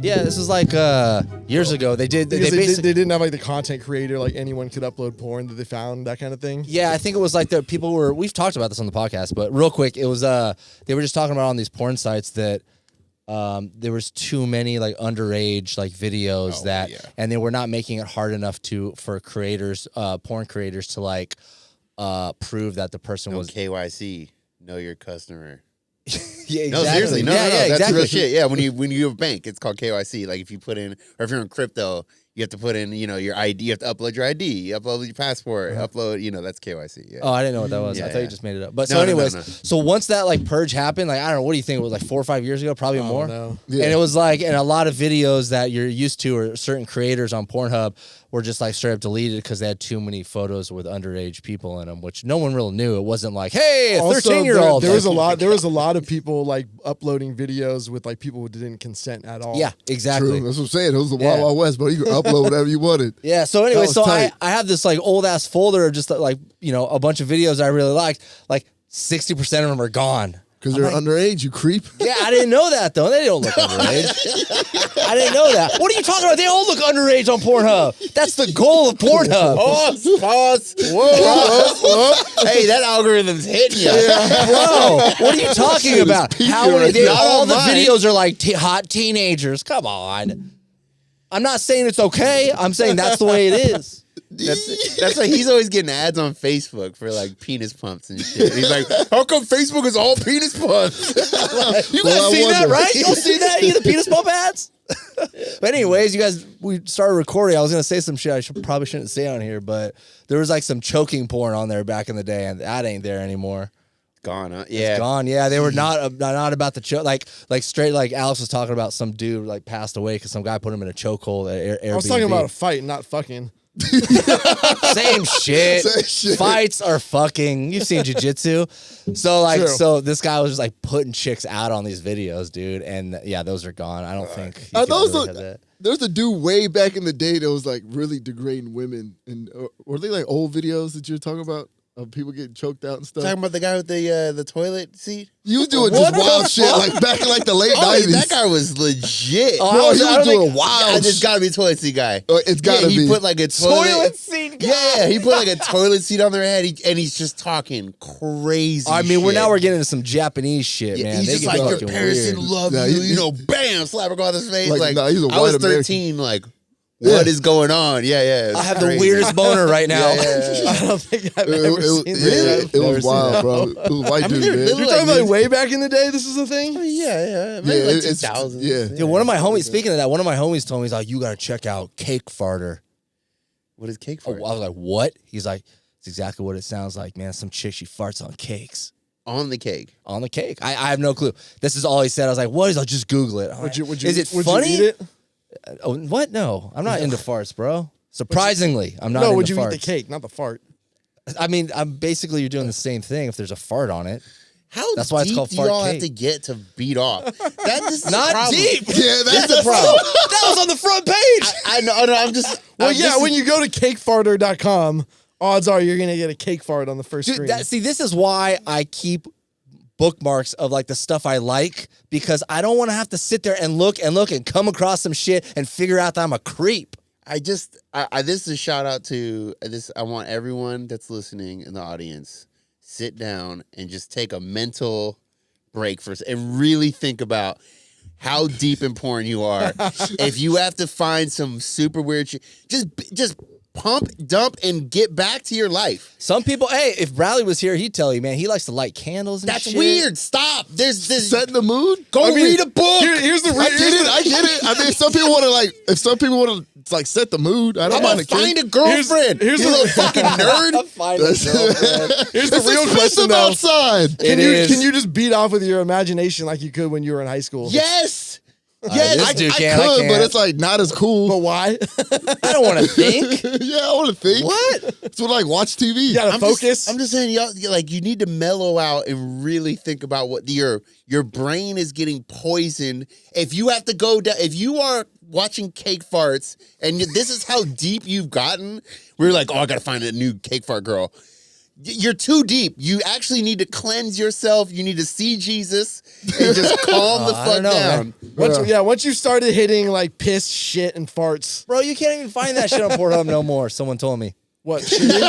Yeah, this is like years ago. They didn't have like the content creator, like anyone could upload porn that they found, that kind of thing. Yeah, I think it was like the people were. We've talked about this on the podcast, but real quick, it was they were just talking about on these porn sites that there was too many like underage like videos and they were not making it hard enough for creators, porn creators, to like prove that the person was KYC, know your customer. Yeah, exactly. No, seriously, no, that's exactly. real shit. Yeah, when you have a bank, it's called KYC. Like if you put in, or if you're in crypto, you have to put in, your ID. You have to upload your ID. You upload your passport. Upload, that's KYC. Yeah. Oh, I didn't know what that was. Yeah, I thought you just made it up. But so, No. anyways, so once that like purge happened, like I don't know, what do you think? It was like 4 or 5 years ago, probably more. No. Yeah. And it was like, and a lot of videos that you're used to, or certain creators on Pornhub, were just like straight up deleted because they had too many photos with underage people in them, which no one really knew. It wasn't like, hey, a 13-year-old. There was a lot of people like uploading videos with like people who didn't consent at all. Yeah, exactly. True. That's what I'm saying. It was the Wild Wild West, but you could upload whatever you wanted. Yeah. So anyway, I have this like old ass folder of just like a bunch of videos I really liked. Like 60% of them are gone. Because they're underage, you creep. Yeah, I didn't know that, though. They don't look underage. I didn't know that. What are you talking about? They all look underage on Pornhub. That's the goal of Pornhub. Pause. Whoa. Hey, that algorithm's hitting you. Bro, what are you talking about? How are they? All the mine. videos are like hot teenagers. Come on. I'm not saying it's okay. I'm saying that's the way it is. That's why he's always getting ads on Facebook for like penis pumps and shit. He's like, how come Facebook is all penis pumps? You guys see that, right? You don't see that? You the penis pump ads? But anyways, we started recording. I was going to say some shit I probably shouldn't say on here, but there was like some choking porn on there back in the day, and that ain't there anymore. Gone, huh? Yeah. It's gone. Yeah, they were not about the choke. Like straight, like Alex was talking about some dude like passed away because some guy put him in a chokehold at Airbnb. I was talking about a fight, not fucking. Same shit. Fights are fucking. You've seen jiu-jitsu. So this guy was just like putting chicks out on these videos, dude. And yeah, those are gone. I don't think you can really have that. There's a dude way back in the day that was like really degrading women. And were they like old videos that you're talking about of people getting choked out and stuff? Talking about the guy with the toilet seat? You was doing just wild shit like back in like the late 90s. That guy was legit. No, he was doing wild shit. It's gotta be a toilet seat guy. It's gotta be. He put like a toilet seat guy. Yeah, he put like a toilet seat on their head, and he's just talking crazy I mean, shit. we're getting into some Japanese shit, man. He's they just get like, your fucking parents weird. didn't love you, bam, slap across his face. Like, nah, he's a I was white 13, like, what is going on? Yeah. I have the weirdest boner right now. Yeah. I don't think I've ever seen that. It was wild, bro. It was white dude, man. You're talking about way back in the day? This is a thing? Yeah. Maybe like 2000. Yeah. Dude, one of my homies, speaking of that, one of my homies told me, he's like, you got to check out Cake Farter. What is Cake I Farter? was like, what? He's like, it's exactly what it sounds like, man. Some chick, she farts on cakes. On the cake. On the cake. I have no clue. This is all he said. I was like, what? He's like, just Google it. Is it funny? You eat it? What? No, I'm not into farts, bro. Surprisingly, I'm not No, into would you farts. eat the cake, not the fart? I mean, basically you're doing the same thing if there's a fart on it. That's why deep it's called do fart y'all cake. have to get to beat off? That is Not the problem. deep. Yeah, that's the problem. That was on the front page. I know. I'm just. Well, when you go to cakefarter.com, odds are you're going to get a cake fart on the first screen. See, this is why I keep bookmarks of like the stuff I like, because I don't want to have to sit there and look and come across some shit and figure out that I'm a creep. this is a shout out to this. I want everyone that's listening in the audience sit down and just take a mental break first and really think about how deep in porn you are. If you have to find some super weird shit, just pump, dump, and get back to your life. Some people, hey, if Bradley was here, he'd tell you, man, he likes to light candles and That's shit. weird. Stop. There's Setting the mood. read a book. Here's the I get it. I mean, some people want to set the mood. I don't mind Find a girlfriend. Here's you the- little fucking nerd. Find a girlfriend. Here's the It's real question, expensive though. outside. It is. Can you just beat off with your imagination like you could when you were in high school? Yes. This I dude could, can't. but it's like not as cool. But why? I don't want to think. Yeah, I want to think. What? It's what watch TV. You gotta focus. I'm just saying, y'all, like, you need to mellow out and really think about what your brain is getting poisoned. If you have to go down, if you are watching Cake Farts and this is how deep you've gotten, we're like, oh, I gotta find a new cake fart girl. You're too deep. You actually need to cleanse yourself. You need to see Jesus and just calm the fuck down. Once you started hitting like piss, shit, and farts. Bro, you can't even find that shit on Pornhub no more. Someone told me. What? Shitting?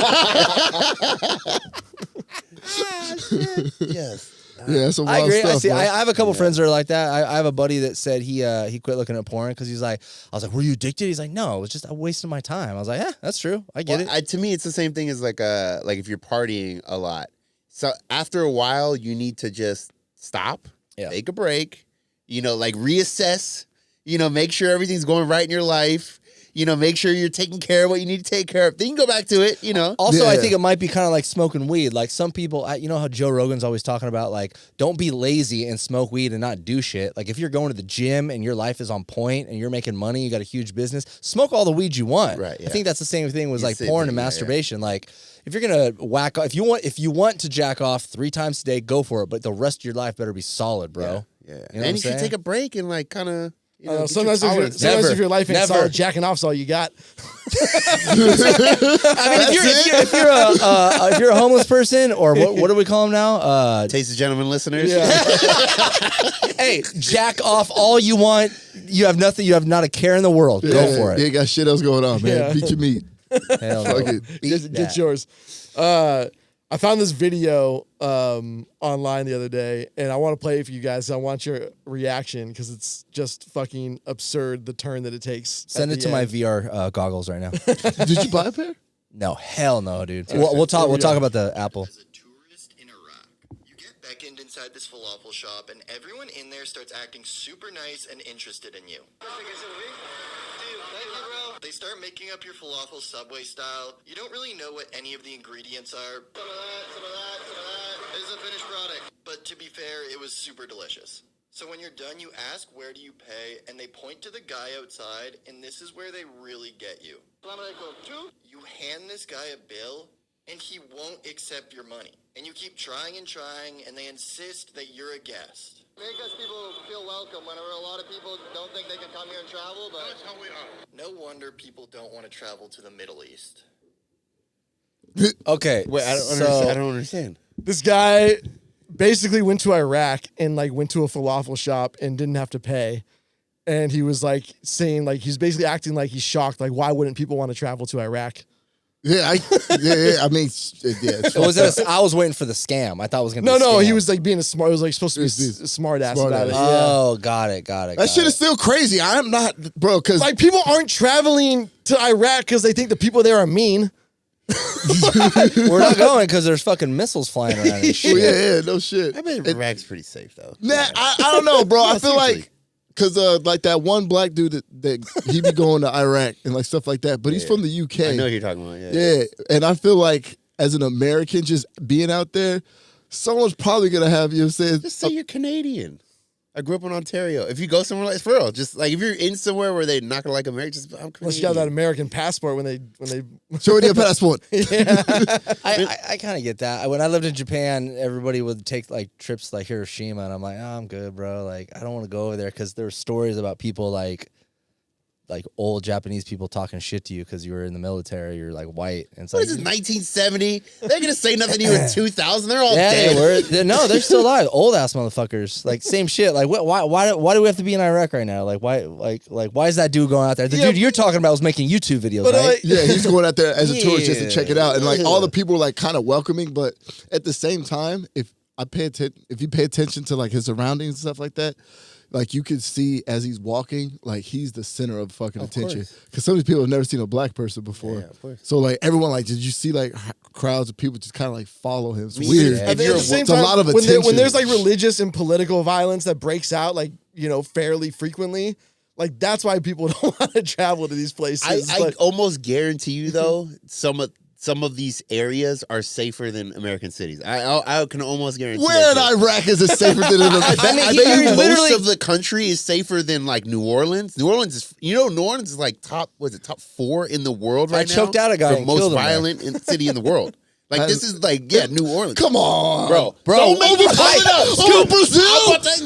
Yes. Yeah, some I wild agree. stuff. I see. man. I have a couple friends that are like that. I have a buddy that said he quit looking at porn because he's like, I was like, were you addicted? He's like, no, it was just a waste of my time. I was like, yeah, that's true. I get it. To me, it's the same thing as like if you're partying a lot. So after a while, you need to just stop, take a break, like reassess, make sure everything's going right in your life. Make sure you're taking care of what you need to take care of. Then you can go back to it, Also, I think it might be kind of like smoking weed. Like some people, you know how Joe Rogan's always talking about, like, don't be lazy and smoke weed and not do shit. Like if you're going to the gym and your life is on point and you're making money, you got a huge business, smoke all the weed you want. Right. Yeah. I think that's the same thing with like porn and masturbation. Like if you're going to whack off, if you want to jack off 3 times a day, go for it. But the rest of your life better be solid, bro. Yeah. You know And you should take a break and like kind of. Sometimes if your life ain't solid, jacking off's all you got. I mean, if you're a homeless person, or what do we call them now? Taste of Gentlemen listeners. Yeah. Hey, jack off all you want. You have nothing. You have not a care in the world. Go for it. You ain't got shit else going on, man. Yeah. Beat your meat. Hell no. Fuck it. Get yours. I found this video online the other day, and I want to play it for you guys. I want your reaction because it's just fucking absurd, the turn that it takes. Send it to my VR goggles right now. Did you buy a pair? No, hell no, dude. We'll talk. We'll talk about the Apple. As a tourist in Iraq, you get beckoned inside this falafel shop, and everyone in there starts acting super nice and interested in you. They start making up your falafel Subway style. You don't really know what any of the ingredients are. Some of that. It's a finished product. But to be fair, it was super delicious. So when you're done, you ask, where do you pay? And they point to the guy outside, and this is where they really get you. You hand this guy a bill, and he won't accept your money. And you keep trying, and they insist that you're a guest. Make us people feel welcome whenever a lot of people don't think they can come here and travel, but that's how we are. No wonder people don't want to travel to the Middle East. Okay, Wait, I don't understand. This guy basically went to Iraq and like went to a falafel shop and didn't have to pay. And he was like saying, like, he's basically acting like he's shocked. Like, why wouldn't people want to travel to Iraq? Yeah, I mean, yeah. I was waiting for the scam. I thought it was gonna. No, be a scam. he was like being a smart. It was like supposed to be a smart ass about it. Oh, got it. That shit is still crazy. I'm not, bro, because Like, people aren't traveling to Iraq because they think the people there are mean. We're not going because there's fucking missiles flying around and shit. yeah, no shit. I bet Iraq's pretty safe though. Nah, I don't know, bro. I feel like because like that one black dude that he be going to Iraq and like stuff like that, but he's from the UK. I know who you're talking about. Yeah, and I feel like as an American, just being out there, someone's probably gonna have you saying, Just say you're Canadian. I grew up in Ontario. If you go somewhere like, for real, just like if you're in somewhere where they're not gonna like America, just I'm Canadian. Unless you got that American passport when they show me your passport. I kind of get that. When I lived in Japan, everybody would take like trips like Hiroshima, and I'm like, oh, I'm good, bro. Like, I don't want to go over there because there were stories about people like old Japanese people talking shit to you because you were in the military. You're like white. And it's What like, is this, 1970? They're gonna say nothing to you in 2000. They're all yeah, dead. they're still alive. Old ass motherfuckers. Like same shit. Like why do we have to be in Iraq right now? Like why is that dude going out there? The dude you're talking about was making YouTube videos, right? Yeah, he's going out there as a tourist just to check it out, and like all the people were like kind of welcoming, but at the same time, if you pay attention to like his surroundings and stuff like that, like you could see as he's walking, like he's the center of fucking attention. Because some of these people have never seen a black person before. Yeah, of course. So like everyone, like, did you see like crowds of people just kind of like follow him? It's Me weird. either. At the same It's a time, lot of when attention. there's like religious and political violence that breaks out, like, fairly frequently, like that's why people don't want to travel to these places. I almost guarantee you though, some of these areas are safer than American cities. I can almost guarantee. Where in that shit. Iraq is it safer than in I bet he you literally- most of the country is safer than like New Orleans. New Orleans is like top 4 in the world right now. choked out a guy for and most killed him there. violent city in the world. Like this is like New Orleans. Come on, Bro. Don't make Over it over Brazil.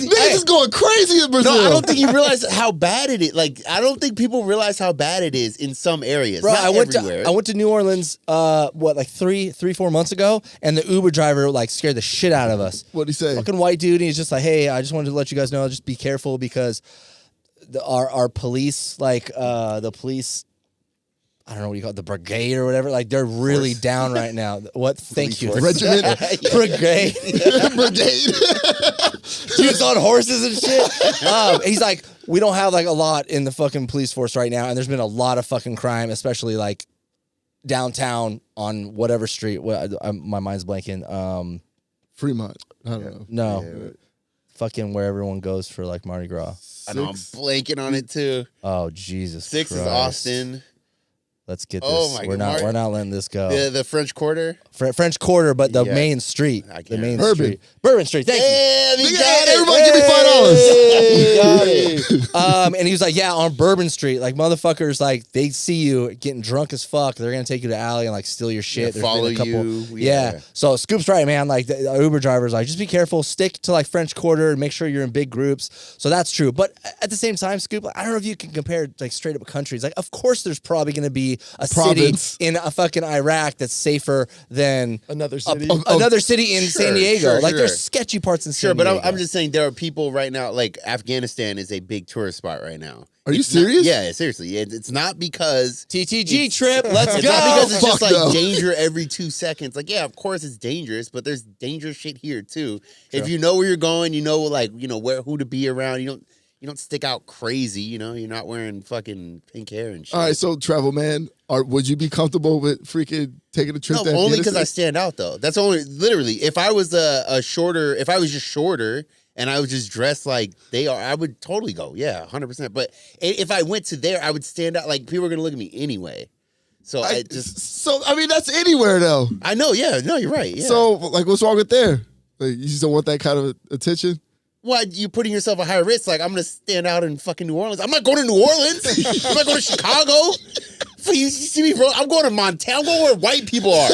Niggas is going crazy in Brazil. No, I don't think you realize how bad it is. Like, I don't think people realize how bad it is in some areas. Bro, Not I everywhere. went to New Orleans, 4 months ago, and the Uber driver like scared the shit out of us. What'd he say? Fucking white dude, and he's just like, hey, I just wanted to let you guys know, just be careful because our police, like the police, I don't know what you call it, the brigade or whatever. Like they're really down right now. What? Thank you, Regiment, brigade, brigade. dudes on horses and shit. He's like, we don't have like a lot in the fucking police force right now, and there's been a lot of fucking crime, especially like downtown on whatever street. My mind's blanking. Fremont. I don't know. No, Yeah. fucking where everyone goes for like Mardi Gras. I know I'm blanking on it too. Oh Jesus! 6 is Christ. Austin. Let's get this. Oh my we're God. not. We're not letting this go. The French Quarter. French Quarter, but the Yeah. main street. I The can't main Bourbon. street. Bourbon Street. Thank you. Damn, you Yeah, got it. everybody give me $5. You got it. And he was like, yeah, on Bourbon Street, like motherfuckers, like they see you getting drunk as fuck. They're gonna take you to the alley and like steal your shit. Yeah, There's follow been a couple, you. Yeah. Yeah. So Scoop's right, man. Like the Uber driver's like, just be careful, stick to like French Quarter, and make sure you're in big groups. So that's true. But at the same time, Scoop, I don't know if you can compare like straight up countries. Like, of course, there's probably gonna be a Province. city in a fucking Iraq that's safer than Another city. another city in Sure, San Diego. sure, Like sure. there's sketchy parts in San Sure, but Diego. I'm just saying there are people right now, like Afghanistan is a big tourist spot right now. Are you It's not- serious? yeah, seriously. It's not because TTG trip. Let's it's go. not because it's Fuck just like no. danger every 2 seconds. Like, yeah, of course it's dangerous, but there's dangerous shit here too. If you know where you're going, you know, like, you know, who to be around. You don't stick out crazy, you know. You're not wearing fucking pink hair and shit. All right, so travel man, would you be comfortable with freaking taking a trip? No, to only because I Afghanistan? stand out though. That's only literally. If I was if I was just shorter and I was just dressed like they are, I would totally go. Yeah, 100%. But if I went to there, I would stand out. Like people are gonna look at me anyway. So I mean, that's anywhere though. I know. Yeah, no, you're right. Yeah. So, like, what's wrong with there? Like, you just don't want that kind of attention? why you putting yourself at high risk? Like I'm gonna stand out in fucking New Orleans. I'm not going to New Orleans. I'm not going to Chicago. You see me, bro? I'm going to Montana. I'm going where white people are.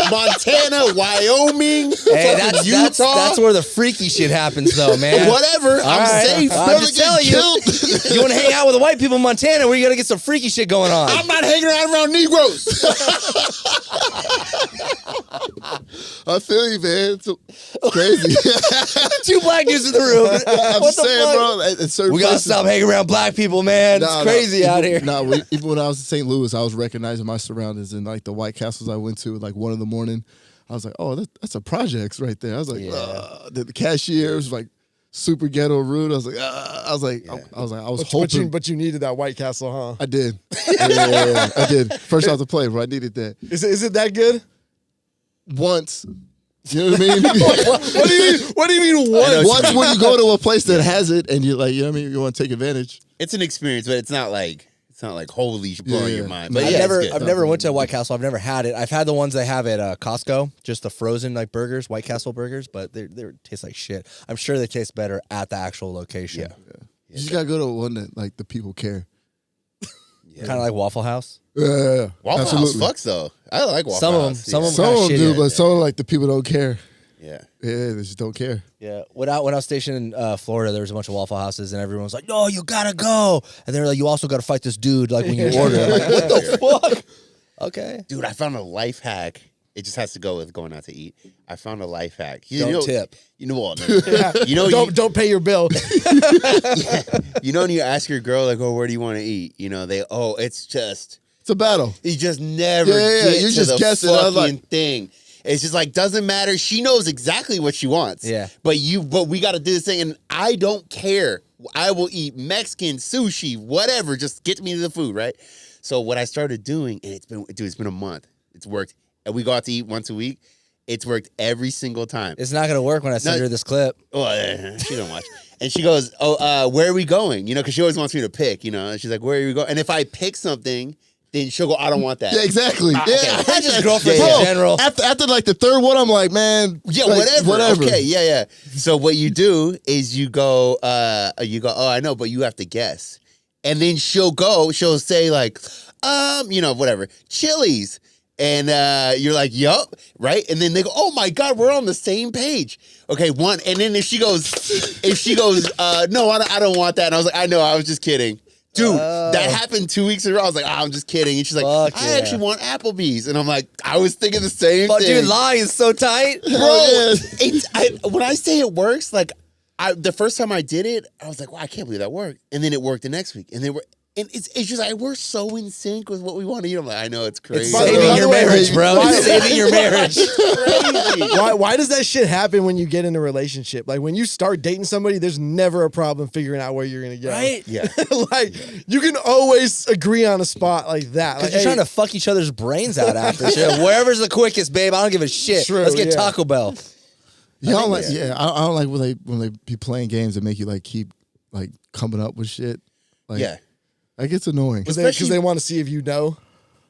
Montana, Wyoming, Hey, fucking Utah. that's where the freaky shit happens, though, man. Whatever. I'm right. safe. I'm Never just get telling you. killed. You want to hang out with the white people in Montana, where you gotta get some freaky shit going on. I'm not hanging around Negroes. I feel you, man. It's crazy. Two black dudes in the room. I'm What just the saying, fuck? bro. At certain We gotta places- stop hanging around black people, man. Nah, It's crazy out here. Even when I was in St. Louis, I was recognizing my surroundings and like the White Castles I went to at like 1 a.m. I was like, oh, that's a projects right there. I was like, Yeah. the cashier was like super ghetto rude. I was like, I was hoping. But you needed that White Castle, huh? I did. Yeah, I did. First off the plate, bro. I needed that. Is it that good? Once. You know what I mean? What do you mean? What do you mean once? Once when you go to a place that has it and you're like, you know what I mean? You want to take advantage. It's an experience, but it's not like holy blowing your Yeah. mind. But I've yeah, never, it's good. I've never went to a White Castle. I've never had it. I've had the ones they have at Costco, just the frozen like burgers, White Castle burgers, but they taste like shit. I'm sure they taste better at the actual location. You just gotta go to one that like the people care. Kind of like Waffle House. Yeah, Waffle absolutely. House fucks though. I like Waffle Some of them, House. some of them, Some of them shitty. do, but some like the people don't care. Yeah. Yeah, they just don't care. Yeah, when I was stationed in Florida, there was a bunch of Waffle Houses, and everyone was like, "No, you gotta go." And they're like, "You also gotta fight this dude like when you order." I'm like, what the fuck? Okay. Dude, I found a life hack. It just has to go with going out to eat. I found a life hack. Don't tip. You know what? Don't pay your bill. You know when you ask your girl like, "Oh, where do you want to eat?" You know, it's just It's a battle. you just never Yeah, get you to just the guess it. I was fucking like- thing. It's just like doesn't matter. She knows exactly what she wants. Yeah. But we got to do this thing, and I don't care. I will eat Mexican, sushi, whatever. Just get me the food, right? So what I started doing, and it's been a month. It's worked, and we go out to eat once a week. It's worked every single time. It's not gonna work when I send No. her this clip. Oh, she don't watch. And she goes, "Oh, where are we going?" You know, because she always wants me to pick. You know, and she's like, "Where are we going?" And if I pick something, then she'll go, "I don't want that." Yeah, exactly. Yeah, okay. I That's just that. girlfriends Bro, in general. After like the third one, I'm like, man, Yeah, like, whatever. Okay, yeah. So what you do is you go, "Oh, I know, but you have to guess." And then she'll say like, whatever, Chili's. And you're like, yup, right? And then they go, "Oh my God, we're on the same page." Okay, one. And then if she goes, "No, I don't want that." And I was like, "I know, I was just kidding." Dude, that happened 2 weeks in a row. I was like, "I'm just kidding." And she's like, Fuck "I yeah. actually want Applebee's." And I'm like, I was thinking the same But thing. dude, lie is so tight. Bro, when I say it works, like the first time I did it, I was like, wow, I can't believe that worked. And then it worked the next week. And it's just like, we're so in sync with what we want to eat. I'm like, I know, it's crazy. It's saving your marriage, bro. It's saving your marriage. Why does that shit happen when you get in a relationship? Like, when you start dating somebody, there's never a problem figuring out where you're going to go. Right? Yeah. Like, you can always agree on a spot like that. Because Like, you're trying to fuck each other's brains out after shit. Wherever's the quickest, babe. I don't give a shit. True, Let's get yeah. Taco Bell. I don't like when they be playing games that make you like keep like coming up with shit. Like, Yeah. that gets annoying. Because they want to see if you know.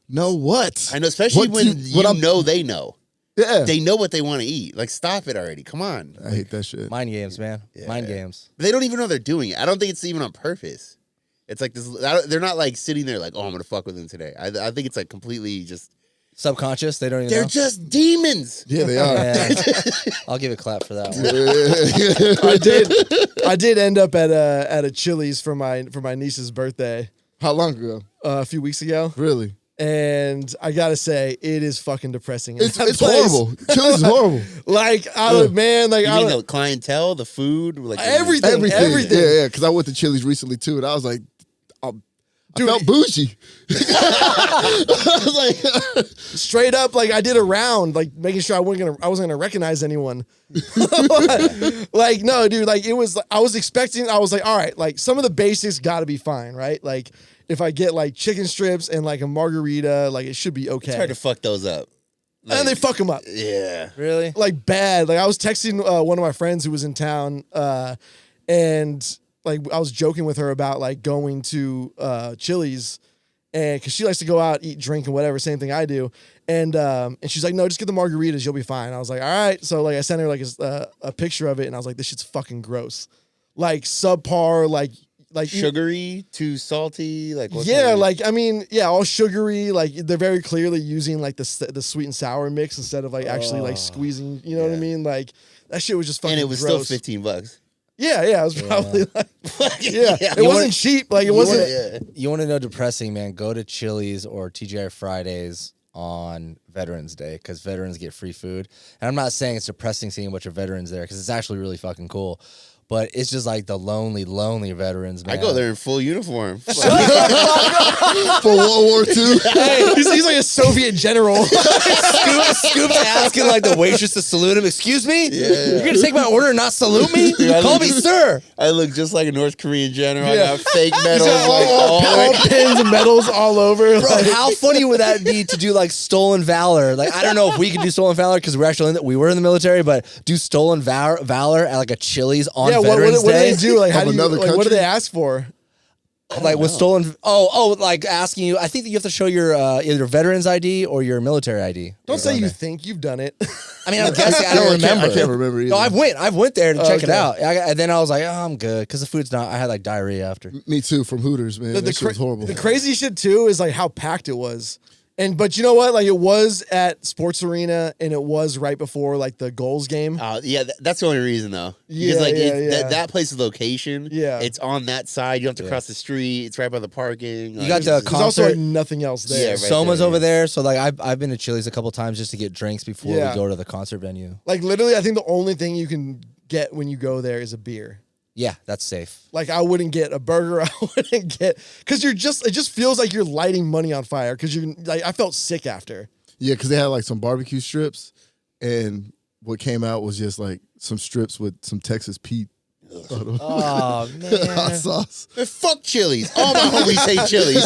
Know what? I know, especially when you know they know. Yeah. They know what they want to eat. Like, stop it already. Come on. I hate that shit. Mind games, man. Yeah. Mind games. They don't even know they're doing it. I don't think it's even on purpose. It's like this. They're not like sitting there like, oh, I'm going to fuck with him today. I think it's like completely just. Subconscious. They don't even They're know. just demons. Yeah, they are. Yeah. I'll give a clap for that one. I did end up at a Chili's for my niece's birthday How long ago? a few weeks ago, Really? and I gotta say it is fucking depressing. in that It's place. horrible. Chili's is horrible. Like, I don't, man, like You I mean don't, the clientele, the food, like Everything. Everything. Yeah. Because I went to Chili's recently too, and I was like, I felt bougie. I was like, straight up, like I did a round, like making sure I wasn't gonna recognize anyone. Like, no, dude, like it was. I was like, all right, like some of the basics got to be fine, right? Like if I get like chicken strips and like a margarita, like it should be okay. It's hard to fuck those up. And they fuck them up. Yeah. Really? Like bad. Like I was texting one of my friends who was in town, and like I was joking with her about like going to Chili's, and because she likes to go out, eat, drink, and whatever, same thing I do, and she's like, no, just get the margaritas, you'll be fine. I was like, all right. So like I sent her like a picture of it, and I was like, this shit's fucking gross, like subpar, like Sugary, too salty, like what's yeah, that? like I mean, yeah, all sugary. Like they're very clearly using like the sweet and sour mix instead of like actually like squeezing. You know what I mean? Like that shit was just fucking. And it was gross. still $15. Yeah, it was probably like Yeah. it wasn't cheap. Like it wasn't. You want to know depressing, man? Go to Chili's or TGI Fridays on Veterans Day because veterans get free food. And I'm not saying it's depressing seeing a bunch of veterans there because it's actually really fucking cool. But it's just like the lonely, lonely veterans, man. I go there in full uniform. for World War II. Hey, he's like a Soviet general. Scoop's asking like the waitress to salute him. Excuse me? Yeah. You're gonna take my order and not salute me? Dude, I Call look- me sir. I look just like a North Korean general. Yeah. I got fake medals. Got Like, all pins and medals all over. Bro, Like, how funny would that be to do like stolen valor? Like I don't know if we could do stolen valor because we were in the military, but do stolen valor at like a Chili's on Veterans what do Day. they do? Like, how Of do you, another like, what do country? they ask for? Like with stolen, like asking you. I think that you have to show your either veterans ID or your military ID. Don't say you think you've done it. I mean, I'm guessing. I don't remember. I can't remember either. No, I went there to check it okay. out. And then I was like, oh, I'm good because the food's not. I had like diarrhea after. Me too, from Hooters, man. That shit was horrible. The crazy shit too is like how packed it was. But you know what? Like it was at Sports Arena and it was right before like the goals game. yeah, that's the only reason though. Yeah, Because like yeah. that place's location. Yeah. It's on that side. You don't have to cross the street. It's right by the parking. You got the There's also concert. like nothing else there. Yeah, right. Soma's there, over yeah. there, so like I've been to Chili's a couple times just to get drinks before Yeah. we go to the concert venue. Like literally, I think the only thing you can get when you go there is a beer. Yeah, that's safe. Like I wouldn't get a burger. I wouldn't get because it just feels like you're lighting money on fire because you like I felt sick after. Yeah, because they had like some barbecue strips, and what came out was just like some strips with some Texas Pete Oh hot man, sauce. Man, fuck Chili's. All my homies hate Chili's.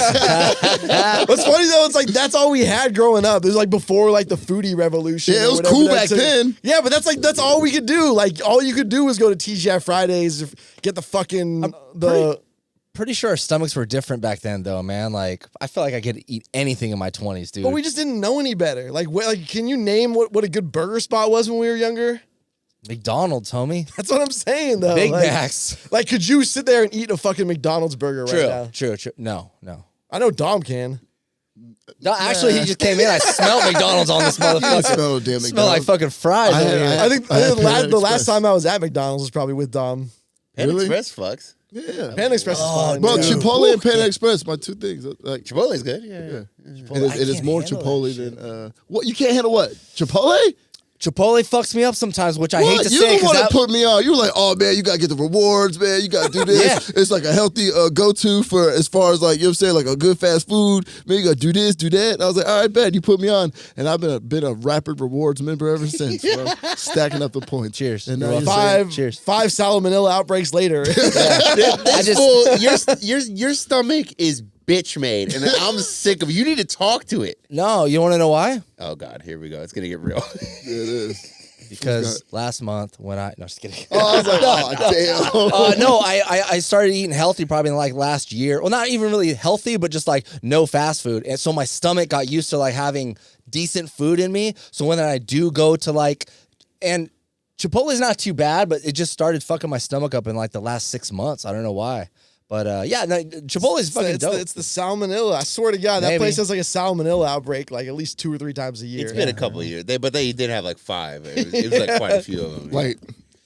What's funny though, it's like that's all we had growing up. It was like before like the foodie revolution. Yeah, it or was whatever cool that back took- then. Yeah, but that's all we could do. Like all you could do was go to TGI Fridays, get the fucking pretty sure our stomachs were different back then, though, man. Like I felt like I could eat anything in my 20s, dude. But we just didn't know any better. Like can you name what a good burger spot was when we were younger? McDonald's, homie. That's what I'm saying though. Big like, Macs. Like could you sit there and eat a fucking McDonald's burger right now? True. No. I know Dom can. No, actually, he just came in. I smelled McDonald's on this I motherfucker. smell a damn Smell like McDonald's. fucking fries. I over had- here. I think had the Panda last Express. time I was at McDonald's was probably with Dom. Pan Really? Express fucks. Yeah. Panda Express is fun. Bro, dude. Chipotle and Panda Express, my two things. Like, Chipotle's good. Yeah. yeah. Chipotle, I It is can't more handle that Chipotle shit. than what? You can't handle what? Chipotle? Chipotle fucks me up sometimes, which I hate to You say. the one that put me on. You were like, oh man, you gotta get the rewards, man. You gotta do this. Yeah. It's like a healthy go-to for as far as like, you know what I'm saying, like a good fast food. Man, you gotta do this, do that. And I was like, all right, bet. You put me on. And I've been a Rapid Rewards member ever since, bro. Stacking up the points. Cheers. And now You're you're welcome. saying, Cheers. 5 salmonella outbreaks later. Your stomach is bitch made, and I'm sick of it. You need to talk to it. No, you want to know why? Oh God, here we go. It's gonna get real. it is. Because last month when no, just kidding. Oh, I was like, oh, damn. No, I started eating healthy probably in like last year. Well, not even really healthy, but just like no fast food. And so my stomach got used to like having decent food in me. So when I do go to like, and Chipotle's not too bad, but it just started fucking my stomach up in like the last 6 months. I don't know why. But yeah, no, Chipotle's fucking dope. It's the salmonella. I swear to God, that place has like a salmonella outbreak like at least 2 or 3 times a year. It's been a couple of years, but they did have like 5. It was like quite a few of them. Like,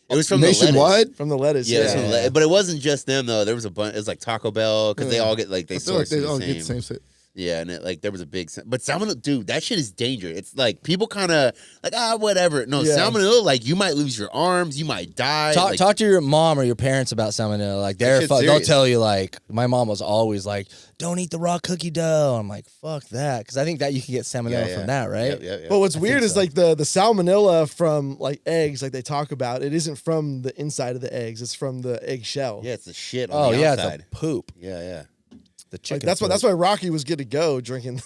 it was from nationwide? From the lettuce. Yeah, Yeah. but it wasn't just them though. There was a bunch. It was like Taco Bell because they all get like I feel like they all get the same shit. Yeah, and there was a big, but salmonella, dude, that shit is dangerous. It's like people kind of like whatever. No, salmonella, like you might lose your arms, you might die. Talk to your mom or your parents about salmonella. Like they'll tell you. Like my mom was always like, "Don't eat the raw cookie dough." I'm like, "Fuck that," because I think that you can get salmonella from that, right? Yeah. But what's weird is like the salmonella from like eggs, like they talk about. It isn't from the inside of the eggs; it's from the egg shell. Yeah, it's the shit on the outside. It's a poop. Yeah. The chicken. Like, that's why Rocky was good to go drinking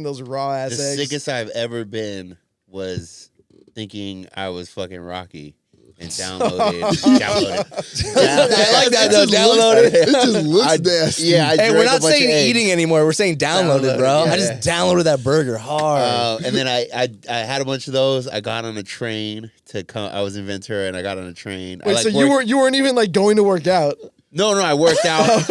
those raw ass The eggs. sickest I've ever been was thinking I was fucking Rocky and downloaded. I like that though. Downloaded. It just looks nasty. Yeah, Hey, we're not saying eating anymore. We're saying downloaded, bro. Yeah, I just downloaded that burger hard. And then I had a bunch of those. I got on a train to come. I was in Ventura and I got on a train. Wait, so you weren't even like going to work out? No, I worked out.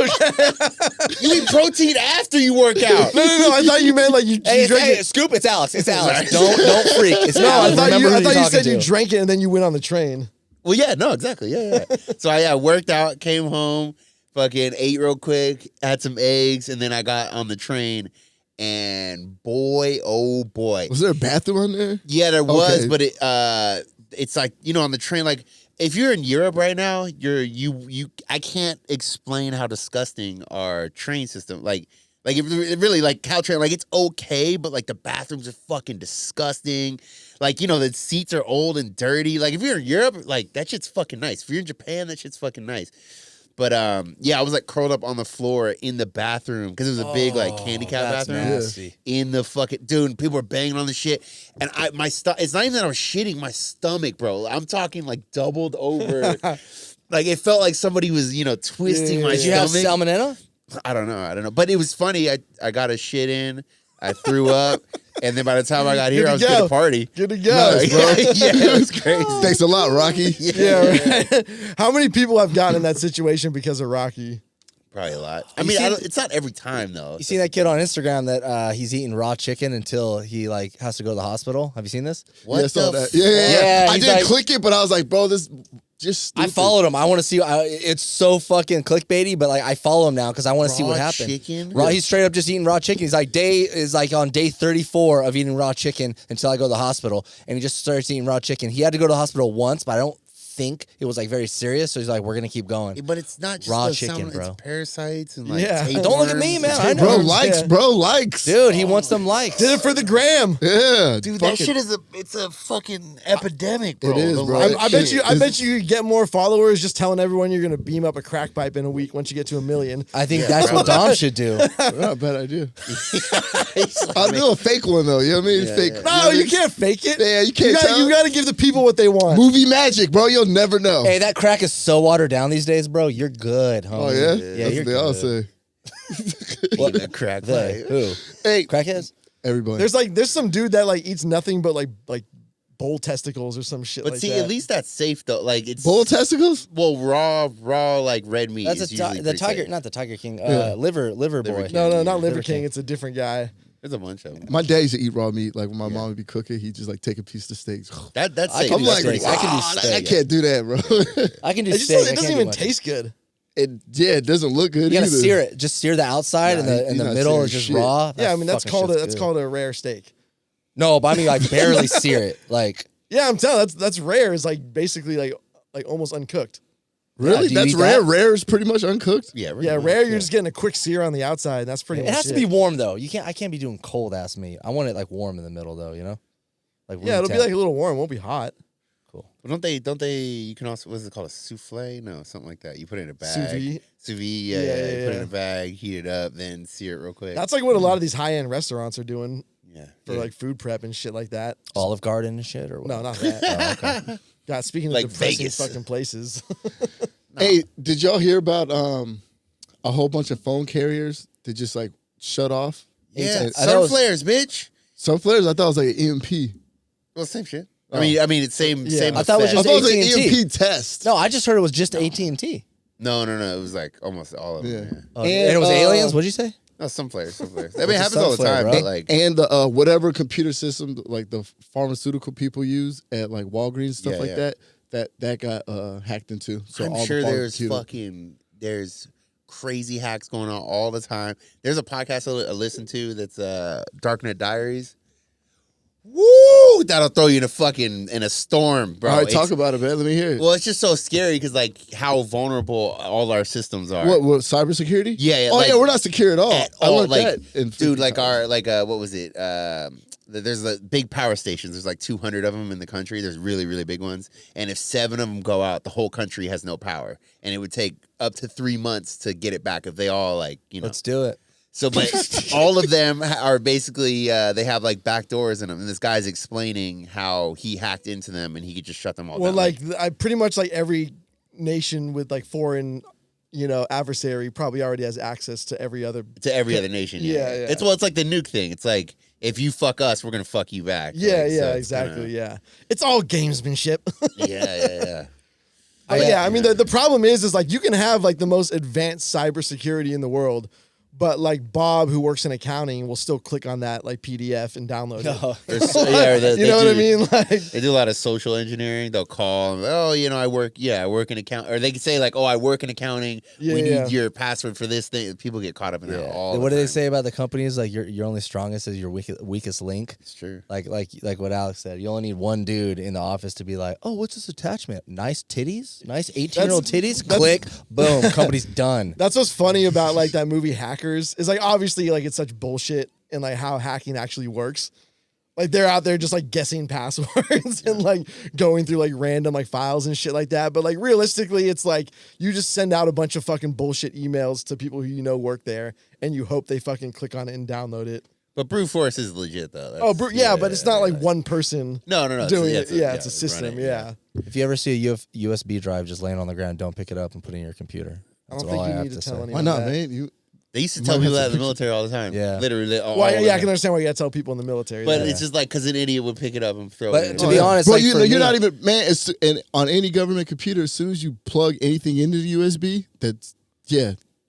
You eat protein after you work out. No. I thought you meant like you drank it. Scoop. It's Alex. Don't freak. It's No, Alex. I thought Remember you said to. you drank it and then you went on the train. Well, yeah, no, exactly. Yeah. So I worked out, came home, fucking ate real quick, had some eggs, and then I got on the train. And boy, oh boy, Was there a bathroom on there? yeah, there was, but it's like on the train, like. If you're in Europe right now, I can't explain how disgusting our train system. Like it really like Caltrain, like it's okay, but like the bathrooms are fucking disgusting. Like the seats are old and dirty. Like if you're in Europe, like that shit's fucking nice. If you're in Japan, that shit's fucking nice. But I was like curled up on the floor in the bathroom because it was a big like handicap bathroom. Nasty. In the fucking dude, people were banging on the shit, and it's not even that I was shitting, my stomach, bro. I'm talking like doubled over, like it felt like somebody was twisting my Did you have stomach. salmonella? I don't know, but it was funny. I got a shit in. I threw up, and then by the time I got here, I was good to party. Good to go. Nice, bro. Yeah, it was crazy. Thanks a lot, Rocky. Yeah, right. How many people have gotten in that situation because of Rocky? Probably a lot. I mean, it's not every time though. You seen that kid on Instagram that he's eating raw chicken until he like has to go to the hospital? Have you seen this? What Yeah, I saw the that. Yeah. I he's didn't like- click it, but I was like, bro, this just stupid. I followed him. I want to see. It's so fucking clickbaity, but like I follow him now because I want to see what Raw happened. chicken? Raw. He's straight up just eating raw chicken. He's like on day 34 of eating raw chicken until I go to the hospital, and he just starts eating raw chicken. He had to go to the hospital once, but I don't think it was like very serious. So he's like, we're gonna keep going. But it's not just Raw the chicken, salmon, bro. It's parasites and like Don't look at me, man. I know. Bro, likes, bro, likes. Dude, he wants them likes. Did it for the gram. Yeah. Dude, fuck that it. shit it's a fucking epidemic, bro. It is, The bro. light I bet shit. you get more followers just telling everyone you're gonna beam up a crack pipe in a week once you get to 1 million. I think that's what Dom should do. Not a bad idea. I'll do a fake one though. You know what I mean? Yeah, Fake. yeah. No, you can't fake it. Yeah, you can't tell. You gotta give the people what they want. Movie magic, bro. You'll never know. Hey, that crack is so watered down these days, bro. You're good, homie. Oh yeah, Yeah, that's you're what they all good. say. What a crack They, pipe. who? Hey, Crackheads? everybody. There's some dude that like eats nothing but like bull testicles or some shit But like see, that. at least that's safe though. Like it's Bull testicles? well, raw like red meat. That's is the usually pretty Tiger, safe. not the Tiger King. Yeah. Liver boy. King. No, not Liver Liver King. King. It's a different guy. There's a bunch of them. My dad used to eat raw meat. Like when my mom would be cooking, he'd just like take a piece of steak. That's I safe. can I'm do like, steak. I can do "Ah, steak." I can't do that, bro. I can do It, just, steak. it I doesn't can't even do much. taste good. it doesn't look good. You gotta either. sear it. Just sear the outside Nah, and the he's not middle searing is just shit. raw. Yeah, I mean that's fucking shit's good. called a rare steak. No, but I mean like barely sear it. Like Yeah, I'm telling. That's rare. It's like basically like almost uncooked. Really? do you That's eat rare. that? Rare is pretty much uncooked. Yeah, Yeah, rare. You're just getting a quick sear on the outside. That's pretty It much has to be warm though. I can't be doing cold ass meat. I want it like warm in the middle though. You know, like Yeah, room it'll be temp. like a little warm. It won't be hot. Cool. Well, don't they? You can also, what's it called? A souffle? No, something like that. You put it in a bag. Sous vide. Sous vide. Yeah. You put it in a bag, heat it up, then sear it real quick. That's like what a lot of these high end restaurants are doing yeah. for like food prep and shit like that. Olive Garden and shit or what? No, not that. Oh, okay. God, speaking of Like depressing Vegas. fucking places. Hey, did y'all hear about a whole bunch of phone carriers that just like shut off? Yeah, I thought it sun was- flares, bitch. Some flares, I thought it was like an EMP. Well, same shit. I mean, it's same. Yeah. Same. I thought it was effect. I thought it was an AT&T. EMP test. No, I just heard it was just AT&T. No. It was like almost all of them. Yeah. Yeah. Oh, and it was aliens. What'd you say? No, some flares. I mean, it a happens all the sunflare, time, bro? but like, And the whatever computer system like the pharmaceutical people use at like Walgreens stuff Yeah, like yeah. that got hacked into. So I'm all sure the there's there's crazy hacks going on all the time. There's a podcast I listen to that's Darknet Diaries. Woo! That'll throw you in a storm, bro. All right, It's- talk about it, man. Let me hear it. Well, it's just so scary because like how vulnerable all our systems are. What cybersecurity? Yeah, Oh like, yeah, we're not secure at all. at I all, learned like, that. In dude, like freaking our what was it? There's the big power stations. There's like 200 of them in the country. There's really, really big ones. And if 7 of them go out, the whole country has no power. And it would take up to 3 months to get it back if they all like, you know. Let's do it. So, but all of them are basically they have like back doors in them. And this guy's explaining how he hacked into them and he could just shut them all Well, down. like I pretty much like every nation with like foreign, adversary probably already has access to every other. to every other nation. Yeah. It's like the nuke thing. It's like if you fuck us, we're gonna fuck you back. Yeah, Like, so it's exactly. kinda- Yeah, it's all gamesmanship. yeah. But yeah, I mean the problem is like you can have like the most advanced cybersecurity in the world, but like Bob who works in accounting will still click on that like PDF and download it. There's so- You know what I mean? Like They do a lot of social engineering. They'll call, and, I work in account, or they can say like, I work in accounting. Yeah, we yeah. need your password for this thing. People get caught up in that all. What the do they time. say about the companies? Like your only strongest is your weakest link. It's true. Like what Alex said. You only need one dude in the office to be like, oh, what's this attachment? Nice titties? Nice 18-year-old titties? Click. Boom. Company's done. that's what's funny about like that movie Hackers is like obviously like it's such bullshit and like how hacking actually works. Like they're out there just like guessing passwords and like going through like random like files and shit like that. But like realistically, it's like you just send out a bunch of fucking bullshit emails to people who work there and you hope they fucking click on it and download it. But brute force is legit though. But it's not like one person No. doing It's it. It's a system. running, Yeah. If you ever see a USB drive just laying on the ground, don't pick it up and put it in your computer. I That's don't all think I you have need to to tell say. anyone. Why not, that. man? They used to You tell might people have that in to the military all the time. Yeah. Literally. Well, I can understand why you gotta tell people in the military. But that. it's just like because an idiot would pick it up and throw But it. to be honest, bro, like, for you're me- not even man. And on any government computer, as soon as you plug anything into the USB, that's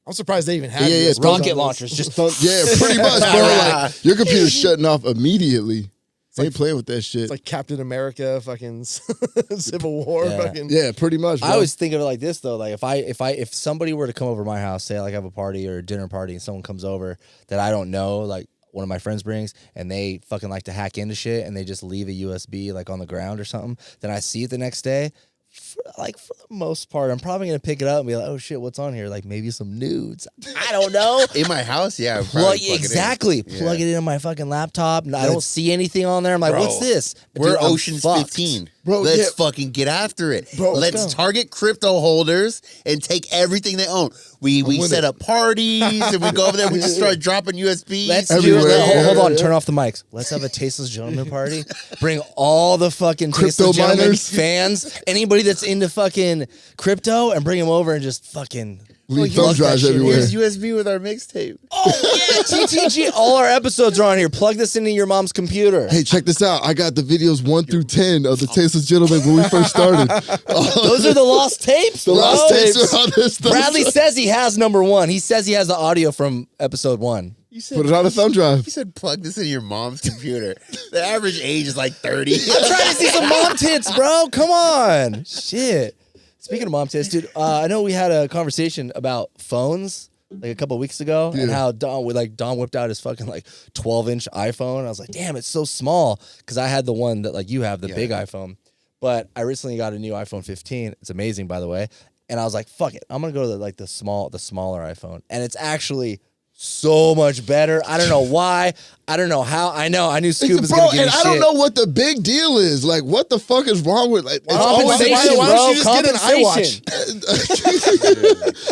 I'm surprised they even have Yeah, yeah, USBs rocket on this. launchers. Just pretty much, bro. Like your computer's shutting off immediately. They ain't playing with that shit. It's like Captain America, fucking Civil War, Yeah. fucking. Yeah, pretty much. Bro. I always think of it like this though. Like if somebody were to come over to my house, say like I have a party or a dinner party, and someone comes over that I don't know, like one of my friends brings, and they fucking like to hack into shit, and they just leave a USB like on the ground or something. Then I see it the next day. For the most part, I'm probably gonna pick it up and be like, "Oh shit, what's on here? Like maybe some nudes. I don't know." in my house, yeah. Plug it into my fucking laptop. And I don't see anything on there. I'm like, Bro, "What's this?" We're Dude, I'm Ocean's fucked. 15. Bro, Let's yeah. fucking get after it. Bro, let's let's go. target crypto holders and take everything they own. We with set it. up parties and we go over there. We just start dropping USBs. Let's Everywhere. do it. Yeah, Hold on, yeah. turn off the mics. Let's have a Tasteless Gentleman party. Bring all the fucking Crypto Tasteless Gentleman miners. fans, anybody that's into fucking crypto, and bring them over and just fucking Leave plug thumb that drives shit in. everywhere. Here's USB with our mixtape. Oh yeah, TTG. All our episodes are on here. Plug this into your mom's computer. Hey, check this out. I got the videos 1 through 10 of the Tasteless Gentlemen when we first started. Those are the lost tapes. The bro. last tapes are on this stuff. Bradley says he has number 1. He says he has the audio from episode 1. You said, Put it on a thumb drive. you said plug this into your mom's computer. The average age is like 30. I'm trying to see some mom tits, bro. Come on. Shit. Speaking of mom tits, dude, I know we had a conversation about phones like a couple weeks ago, and how Don whipped out his fucking like 12-inch iPhone. I was like, damn, it's so small, because I had the one that like you have, the big iPhone. But I recently got a new iPhone 15. It's amazing, by the way. And I was like, fuck it, I'm gonna go to the smaller iPhone, and it's actually so much better. I don't know why. I don't know how. I knew Scoop was gonna give me shit. I don't know what the big deal is. Like, what the fuck is wrong with like? Compensation, why don't you just get an iWatch?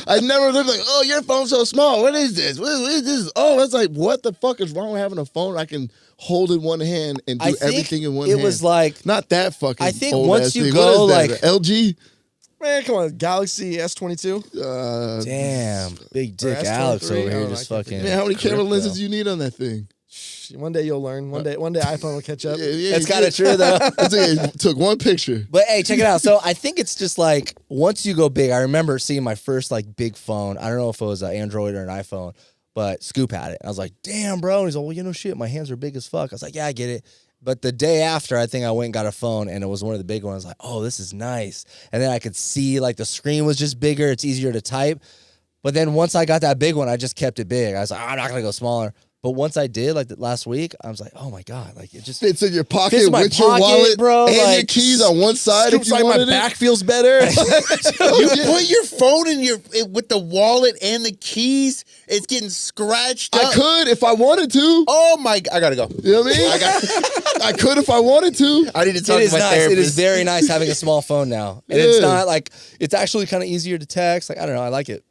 I never lived like, oh, your phone's so small. What is this? What is this? Oh, it's like, what the fuck is wrong with having a phone I can hold in one hand and do everything in one hand? It was like, not that fucking. I think old once ass you thing. go What is that, like LG. Man, come on, Galaxy S22. Damn, big dick S23? Alex over I here don't know, just I can't fucking. Man, how many camera crypto. lenses you need on that thing? One day you'll learn. One day iPhone will catch up. That's kind of true though. It took one picture. But hey, check it out. So I think it's just like once you go big. I remember seeing my first like big phone. I don't know if it was an Android or an iPhone, but Scoop had it. I was like, damn, bro. And he's like, well, you know, shit, my hands are big as fuck. I was like, yeah, I get it. But the day after, I think I went and got a phone, and it was one of the big ones. Like, oh, this is nice. And then I could see, like, the screen was just bigger. It's easier to type. But then once I got that big one, I just kept it big. I was like, I'm not going to go smaller. But once I did, like last week, I was like, oh, my God. Like, it just Fits in your pocket fits in my with your pocket, wallet, bro. and your Like, keys on one side. Scoop's If you like, my wanted back feels better. You put your phone in with the wallet and the keys. It's getting scratched up. I could if I wanted to. Oh my! I gotta go. You know what I mean? I could if I wanted to. I need to talk it to is my nice. therapist. It is very nice having a small phone now. And it's not like, it's actually kind of easier to text. Like, I don't know. I like it.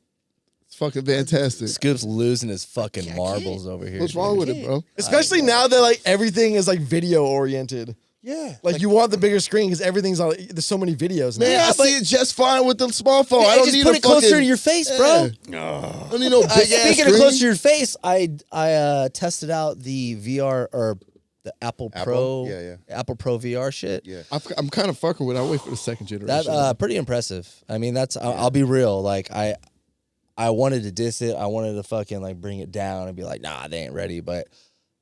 It's fucking fantastic. Scoop's losing his fucking marbles over here. What's wrong with it, bro? Especially now that like everything is like video oriented. Yeah. Like you want the bigger screen because everything's on. There's so many videos now. Man, I see it just fine with the small phone. I don't just need put a it closer fucking, to your face, bro. I don't need no big ass Speaking screen. of close to your face, I tested out the VR or the Apple Pro, Apple Pro VR shit. Yeah. I'm kind of fucking with it. I wait for the second generation. That pretty impressive. I mean, that's I'll be real. Like I wanted to diss it. I wanted to fucking like bring it down and be like, nah, they ain't ready. But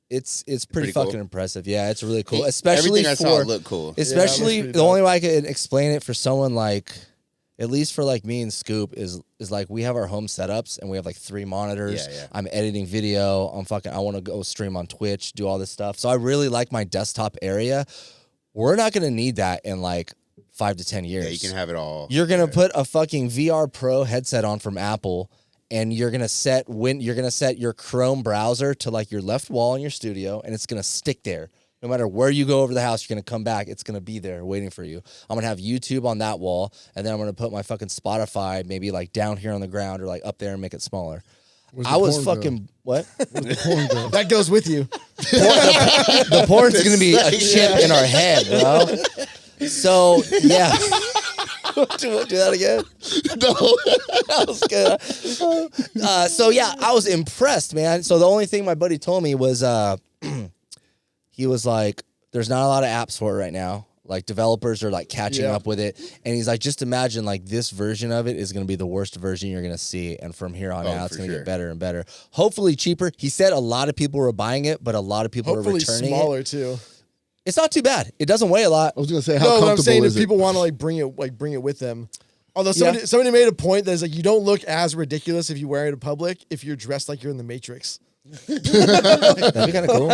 it's pretty fucking cool. impressive. Yeah, it's really cool. Especially Everything I saw looked cool. Especially pretty the only way I could explain it for someone like, at least for like me and Scoop, is like we have our home setups and we have like 3 monitors. Yeah. I'm editing video. I want to go stream on Twitch, do all this stuff. So I really like my desktop area. We're not gonna need that in like 5 to 10 years. Yeah, you can have it all. You're gonna put a fucking VR Pro headset on from Apple, and you're gonna set your Chrome browser to like your left wall in your studio, and it's gonna stick there. No matter where you go over the house, you're gonna come back. It's gonna be there waiting for you. I'm gonna have YouTube on that wall, and then I'm gonna put my fucking Spotify maybe like down here on the ground or like up there and make it smaller. I was fucking what? That goes with you. The porn's gonna be a chip in our head, bro. So yeah. Do that again? No. That was good. So yeah, I was impressed, man. So the only thing my buddy told me was he was like, there's not a lot of apps for it right now. Like developers are like catching up with it. And he's like, just imagine like this version of it is going to be the worst version you're going to see. And from here on out, it's going to get better and better. Hopefully cheaper. He said a lot of people were buying it, but a lot of people are returning smaller it. too. It's not too bad. It doesn't weigh a lot. I was gonna say how No, comfortable what I'm saying is is people want to bring it with them. Although Yeah. somebody made a point that is like you don't look as ridiculous if you wear it in public if you're dressed like you're in the Matrix. That'd be kind of cool.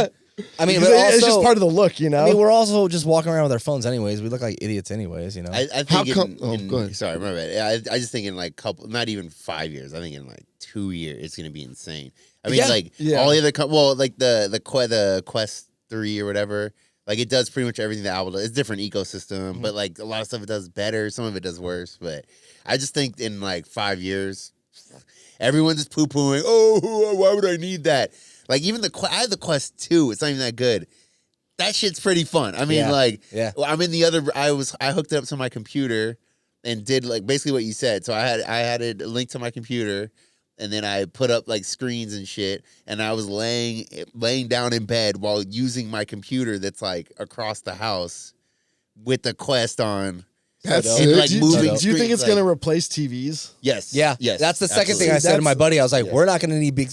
I mean, but It's also, just part of the look, you know. I mean, we're also just walking around with our phones anyways. We look like idiots anyways, you know. I How think come? Go ahead. Sorry, my bad. I just think in like not even 5 years. I think in like 2 years, it's gonna be insane. I mean, all the other like the Quest 3 or whatever. Like it does pretty much everything that Apple does. It's a different ecosystem, but like a lot of stuff it does better. Some of it does worse. But I just think in like 5 years, everyone's just poo pooing. Oh, why would I need that? Like even I had the Quest 2. It's not even that good. That shit's pretty fun. I mean, I'm in the other. I hooked it up to my computer and did like basically what you said. So I had it linked to my computer. And then I put up like screens and shit, and I was laying down in bed while using my computer that's like across the house with the Quest on. That's and, sick. like do moving. you think screens, it's like, gonna replace TVs? Yes. Yeah, Yes. That's the second absolutely. thing I said to my buddy. I was like, Yeah. we're not going to need big.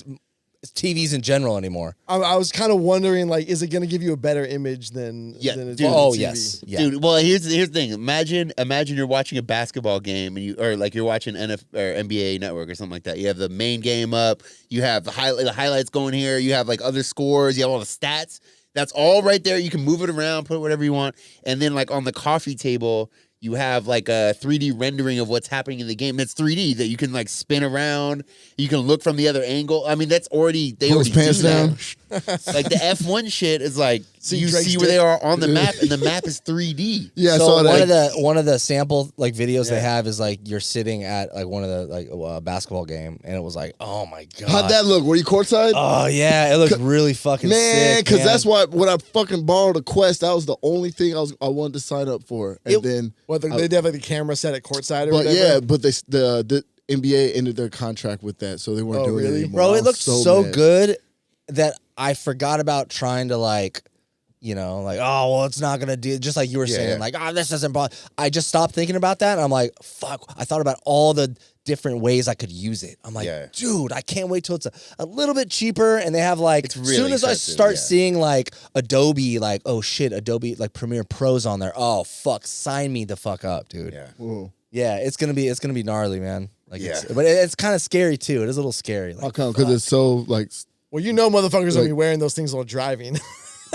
TVs in general anymore. I was kind of wondering, like, is it going to give you a better image than Yeah, than dude. Oh TV? yes, yeah. Dude, well, here's the thing. Imagine you're watching a basketball game and you're watching NFL or NBA Network or something like that. You have the main game up, you have the highlights going here, you have like other scores, you have all the stats. That's all right there. You can move it around, put whatever you want, and then like on the coffee table, you have like a 3D rendering of what's happening in the game. That's 3D that you can like spin around. You can look from the other angle. I mean, that's already they Pull his already pants do down. that. Like the F1 shit is like you Drake's see where dick. they are on the map, and the map is 3D. Yeah, I So saw that. one of the sample like videos they have is like you're sitting at like one of the like basketball game, and it was like, oh my god, How'd that look? Were you courtside? Oh yeah, it looked really fucking Man, sick, because man. that's why when I fucking borrowed a Quest, that was the only thing I wanted to sign up for. And then, What they have like the camera set at courtside or but whatever. yeah, but the NBA ended their contract with that, so they weren't Oh, doing really? it anymore. Bro, I it was looked so mad. good that I forgot about trying to like, you know, like, oh, well, it's not going to do, just like you were saying, yeah. like, oh, this doesn't bother. I just stopped thinking about that. And I'm like, fuck. I thought about all the different ways I could use it. I'm like, Yeah. dude, I can't wait till it's a little bit cheaper. And they have like, It's as really soon as I expensive, start yeah. seeing like Adobe, like, oh shit, Adobe, like Premiere Pro's on there. Oh, fuck. Sign me the fuck up, dude. Yeah. Whoa. Yeah, it's gonna be gnarly, man. Like, Yeah. but it's kind of scary too. It is a little scary. Like, How come? Because it's so like. Well, you know, motherfuckers will Like- be wearing those things while driving.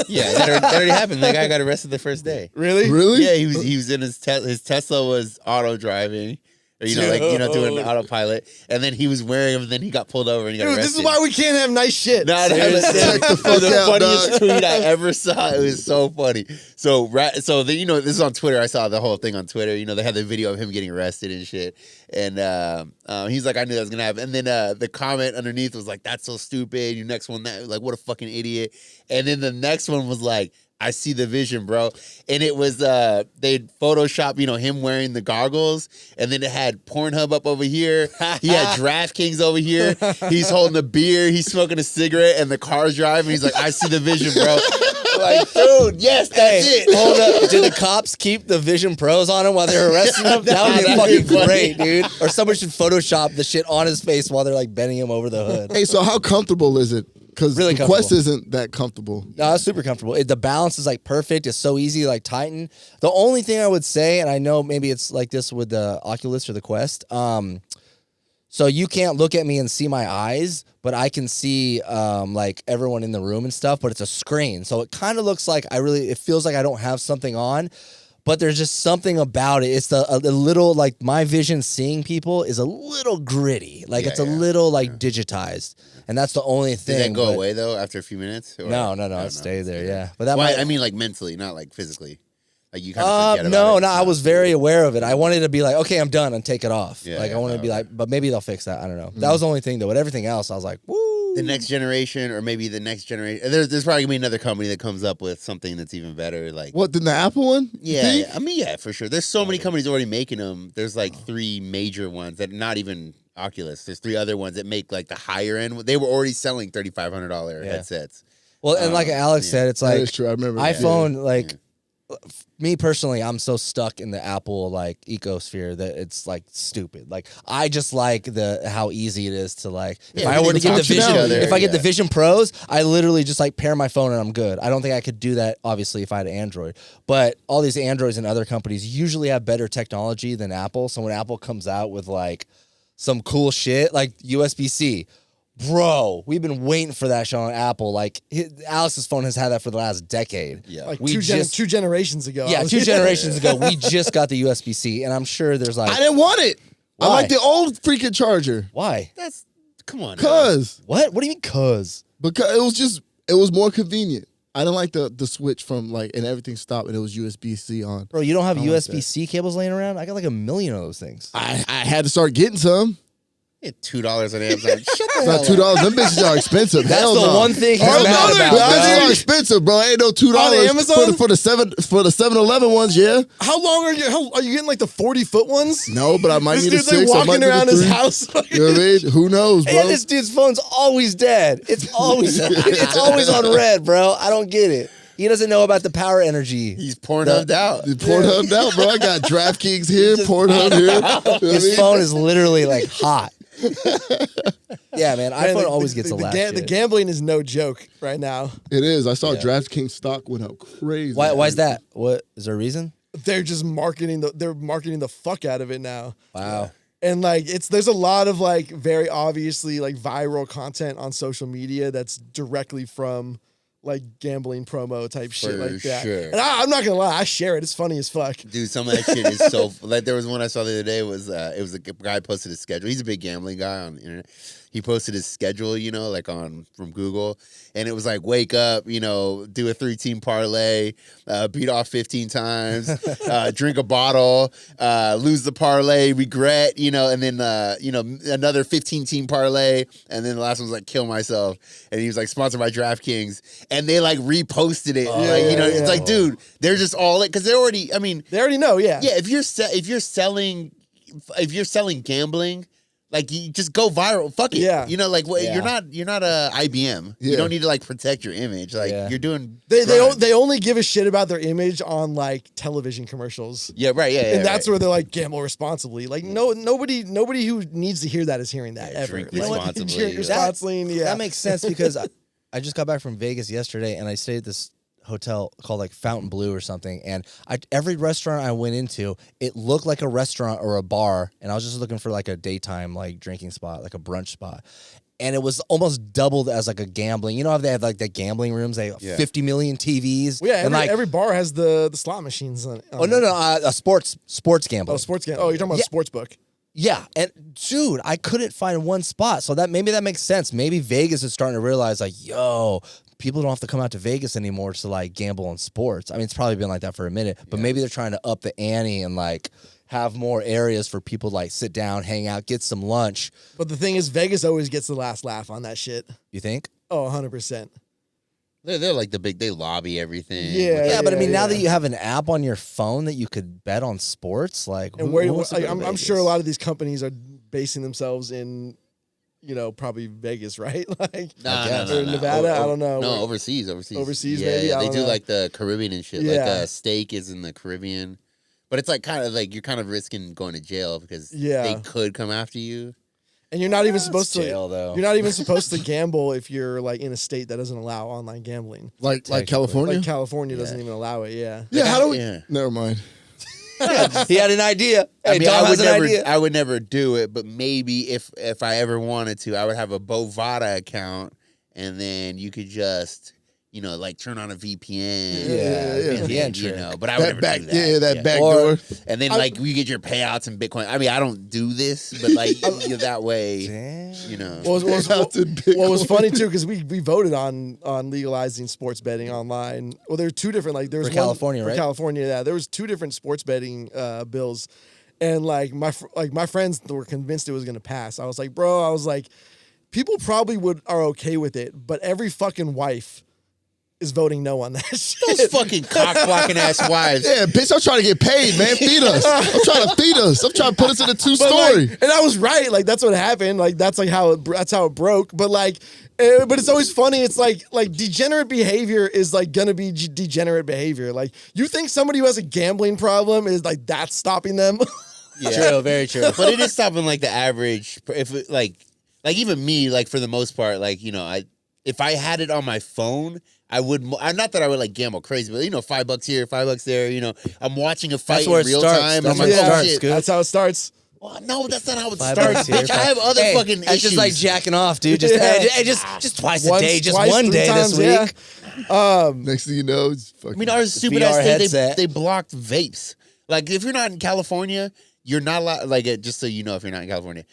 Yeah, that already happened. That guy got arrested the first day. Really? Really? Yeah, he was in his Tesla was auto driving, or doing autopilot, and then he was wearing them, and then he got pulled over and he got Dude, arrested. this is why we can't have nice shit. No, Check the fuck the out, funniest dog. tweet I ever saw. It was so funny. So this is on Twitter. I saw the whole thing on Twitter. You know, they had the video of him getting arrested and shit. And he's like, I knew that was gonna happen. And then the comment underneath was like, "That's so stupid." Your next one, that like, what a fucking idiot. And then the next one was like, I see the vision, bro. And it was they'd Photoshop, him wearing the goggles, and then it had Pornhub up over here. He had DraftKings over here. He's holding a beer, he's smoking a cigarette, and the car's driving. He's like, I see the vision, bro. Like, dude, yes, that's hey, it. hold up. Did the cops keep the Vision Pros on him while they were arresting him? That would be That'd fucking be funny. great, dude. Or someone should Photoshop the shit on his face while they're like bending him over the hood. Hey, so how comfortable is it? Because Really the Quest comfortable. isn't that comfortable. No, it's super comfortable. The balance is like perfect. It's so easy to like tighten. The only thing I would say, and I know maybe it's like this with the Oculus or the Quest, so you can't look at me and see my eyes, but I can see like everyone in the room and stuff, but it's a screen. So it kind of looks like it feels like I don't have something on, but there's just something about it. It's a little like my vision seeing people is a little gritty. Like it's a little like digitized. And that's the only thing. Did that go but- away though after a few minutes? Or- No, it stayed there. Yeah, but that Well, might. I mean, like mentally, not like physically. Like you kind of forget about no, it. no, I was very aware of it. I wanted to be like, okay, I'm done and take it off. Yeah, like I yeah, wanted to be okay. like, but maybe they'll fix that. I don't know. That was the only thing though. But everything else, I was like, woo. The next generation, or maybe the next generation. There's probably gonna be another company that comes up with something that's even better. Like, What, than the Apple one? You yeah, think? I mean, yeah, for sure. There's so many companies already making them. There's like 3 major ones that are not even Oculus. There's 3 other ones that make like the higher end. They were already selling $3,500 headsets. Well, and like Alex said, it's That like is true. I remember. iPhone. Like me personally, I'm so stuck in the Apple like ecosphere that it's like stupid. Like I just like how easy it is to like. If I were to get the Vision, if I get the Vision Pros, I literally just like pair my phone and I'm good. I don't think I could do that obviously if I had an Android. But all these Androids and other companies usually have better technology than Apple. So when Apple comes out with like some cool shit like USB-C. Bro, we've been waiting for that shit on Apple. Like Alex's phone has had that for the last decade. Yeah. Like We two just- generations ago. Yeah, 2 generations ago, we just got the USB-C, and I'm sure there's like, I didn't want it. I Why? like the old freaking charger. why? That's come on. now. Cause What? What do you mean, cuz? because it was more convenient. I didn't like the switch from like and everything stopped and it was USB-C on. Bro, you don't have I don't like USB-C cables laying around? I got like 1 million of those things. I had to start getting some. Yeah, $2 on Amazon. Shut the It's hell not up. $2. Them bitches are expensive. That's Hell the no. one thing he's Oh, mad no, about, they're- Them bitches bro. are expensive, bro. Ain't no $2 On Amazon? for the 7-Eleven ones. Yeah. How long are you getting like the 40-foot ones? No, but I might This need a dude's like 6. I might walking need a around his 3. house. You know what I mean? Who knows, bro? And this dude's phone's always dead. It's always it's always on red, bro. I don't get it. He doesn't know about the power energy. He's Pornhubbed out. Pornhub out, bro. I got DraftKings here, Pornhub here. You know what I His mean? phone is literally like hot. Yeah, man. Man, iPhone always gets the, the last the shit. gambling is no joke right now. It is. I saw DraftKings stock went up crazy. Why is that? What is there a reason? They're just marketing the fuck out of it now. Wow. And like there's a lot of like very obviously like viral content on social media that's directly from like gambling promo type shit like that. Sure. And I'm not gonna lie, I share it. It's funny as fuck. Dude, some of that shit is so like there was one I saw the other day was it was a guy posted his schedule. He's a big gambling guy on the internet. He posted his schedule, you know, like from Google, and it was like wake up, you know, do a 3-team parlay, beat off 15 times, drink a bottle, lose the parlay, regret, you know, and then another 15-team parlay, and then the last one was like kill myself, and he was like sponsored by DraftKings, and they like reposted it, it's like, dude, they're just all it because they already know, yeah, if you're selling gambling. Like you just go viral, fuck it. Yeah, you know, like you're not a IBM. Yeah. You don't need to like protect your image. Like you're doing. They only give a shit about their image on like television commercials. Yeah, right. Yeah, and that's where they're like gamble responsibly. Like nobody who needs to hear that is hearing that ever. Drink responsibly. Drink responsibly. That makes sense because I just got back from Vegas yesterday and I stayed at this hotel called like Fountain Blue or something, and every restaurant I went into, it looked like a restaurant or a bar, and I was just looking for like a daytime like drinking spot, like a brunch spot, and it was almost doubled as like a gambling. You know how they have like the gambling rooms, they have 50 million TVs. Well, yeah, and every bar has the slot machines on it. A sports gambling. Oh, sports gambling. Oh, you're talking about sports book. Yeah, and dude, I couldn't find one spot, so maybe that makes sense. Maybe Vegas is starting to realize like, yo, people don't have to come out to Vegas anymore to like gamble on sports. I mean, it's probably been like that for a minute, but maybe they're trying to up the ante and like have more areas for people to like sit down, hang out, get some lunch. But the thing is, Vegas always gets the last laugh on that shit. You think? Oh, 100%. They're like they lobby everything. Yeah, but I mean, now that you have an app on your phone that you could bet on sports, like, and I'm sure a lot of these companies are basing themselves in, you know, probably Vegas, right? Like, or Nevada. I don't know. No, overseas. Overseas, yeah, maybe. Yeah. I They don't do know. like the Caribbean and shit. Yeah. Like steak is in the Caribbean, but it's like kind of like you're kind of risking going to jail because they could come after you. And you're not even supposed to. Jail, though. You're not even supposed to gamble if you're like in a state that doesn't allow online gambling. Like California? Like California doesn't even allow it. Yeah. Yeah, how do we? Yeah. Never mind. He had an idea. Hey, I mean, Tom has an idea. I would never do it, but maybe if I ever wanted to, I would have a Bovada account, and then you could just, you know, like turn on a VPN. VPN, you know. But I would never do that. Yeah, that back door. And then like you get your payouts in Bitcoin. I mean, I don't do this, but like that way, you know. What was funny too, because we voted on legalizing sports betting online. Well, there were two different there's for California, right? California, yeah. There was two different sports betting bills, and like my friends were convinced it was gonna pass. I was like, bro, people probably are okay with it, but every fucking wife is voting no on that shit. Those fucking cock-blocking ass wives. Yeah, bitch, I'm trying to get paid, man. Feed us. I'm trying to feed us. I'm trying to put us in a 2-story. And I was right. Like, that's what happened. Like, that's how it broke. But like, but it's always funny. It's like degenerate behavior is like gonna be degenerate behavior. Like, you think somebody who has a gambling problem is like that's stopping them? Yeah. True, very true. But it is stopping like the average. If it, like even me, like for the most part, like, you know, if I had it on my phone, I would not that I would like gamble crazy, but you know, $5 here, $5 there. You know, I'm watching a fight in real time. That's I'm like, where it oh, shit. That's how it starts. Well, no, that's not how it $5 starts, here, bitch. I have other fucking issues. It's just like jacking off, dude. Just just twice a day, just twice, one 3 day times, this week. Next thing you know, it's fucking. I mean, our stupid VR ass thing, headset. they blocked vapes. Like, if you're not in California, you're not allowed. Like, just so you know, if you're not in California,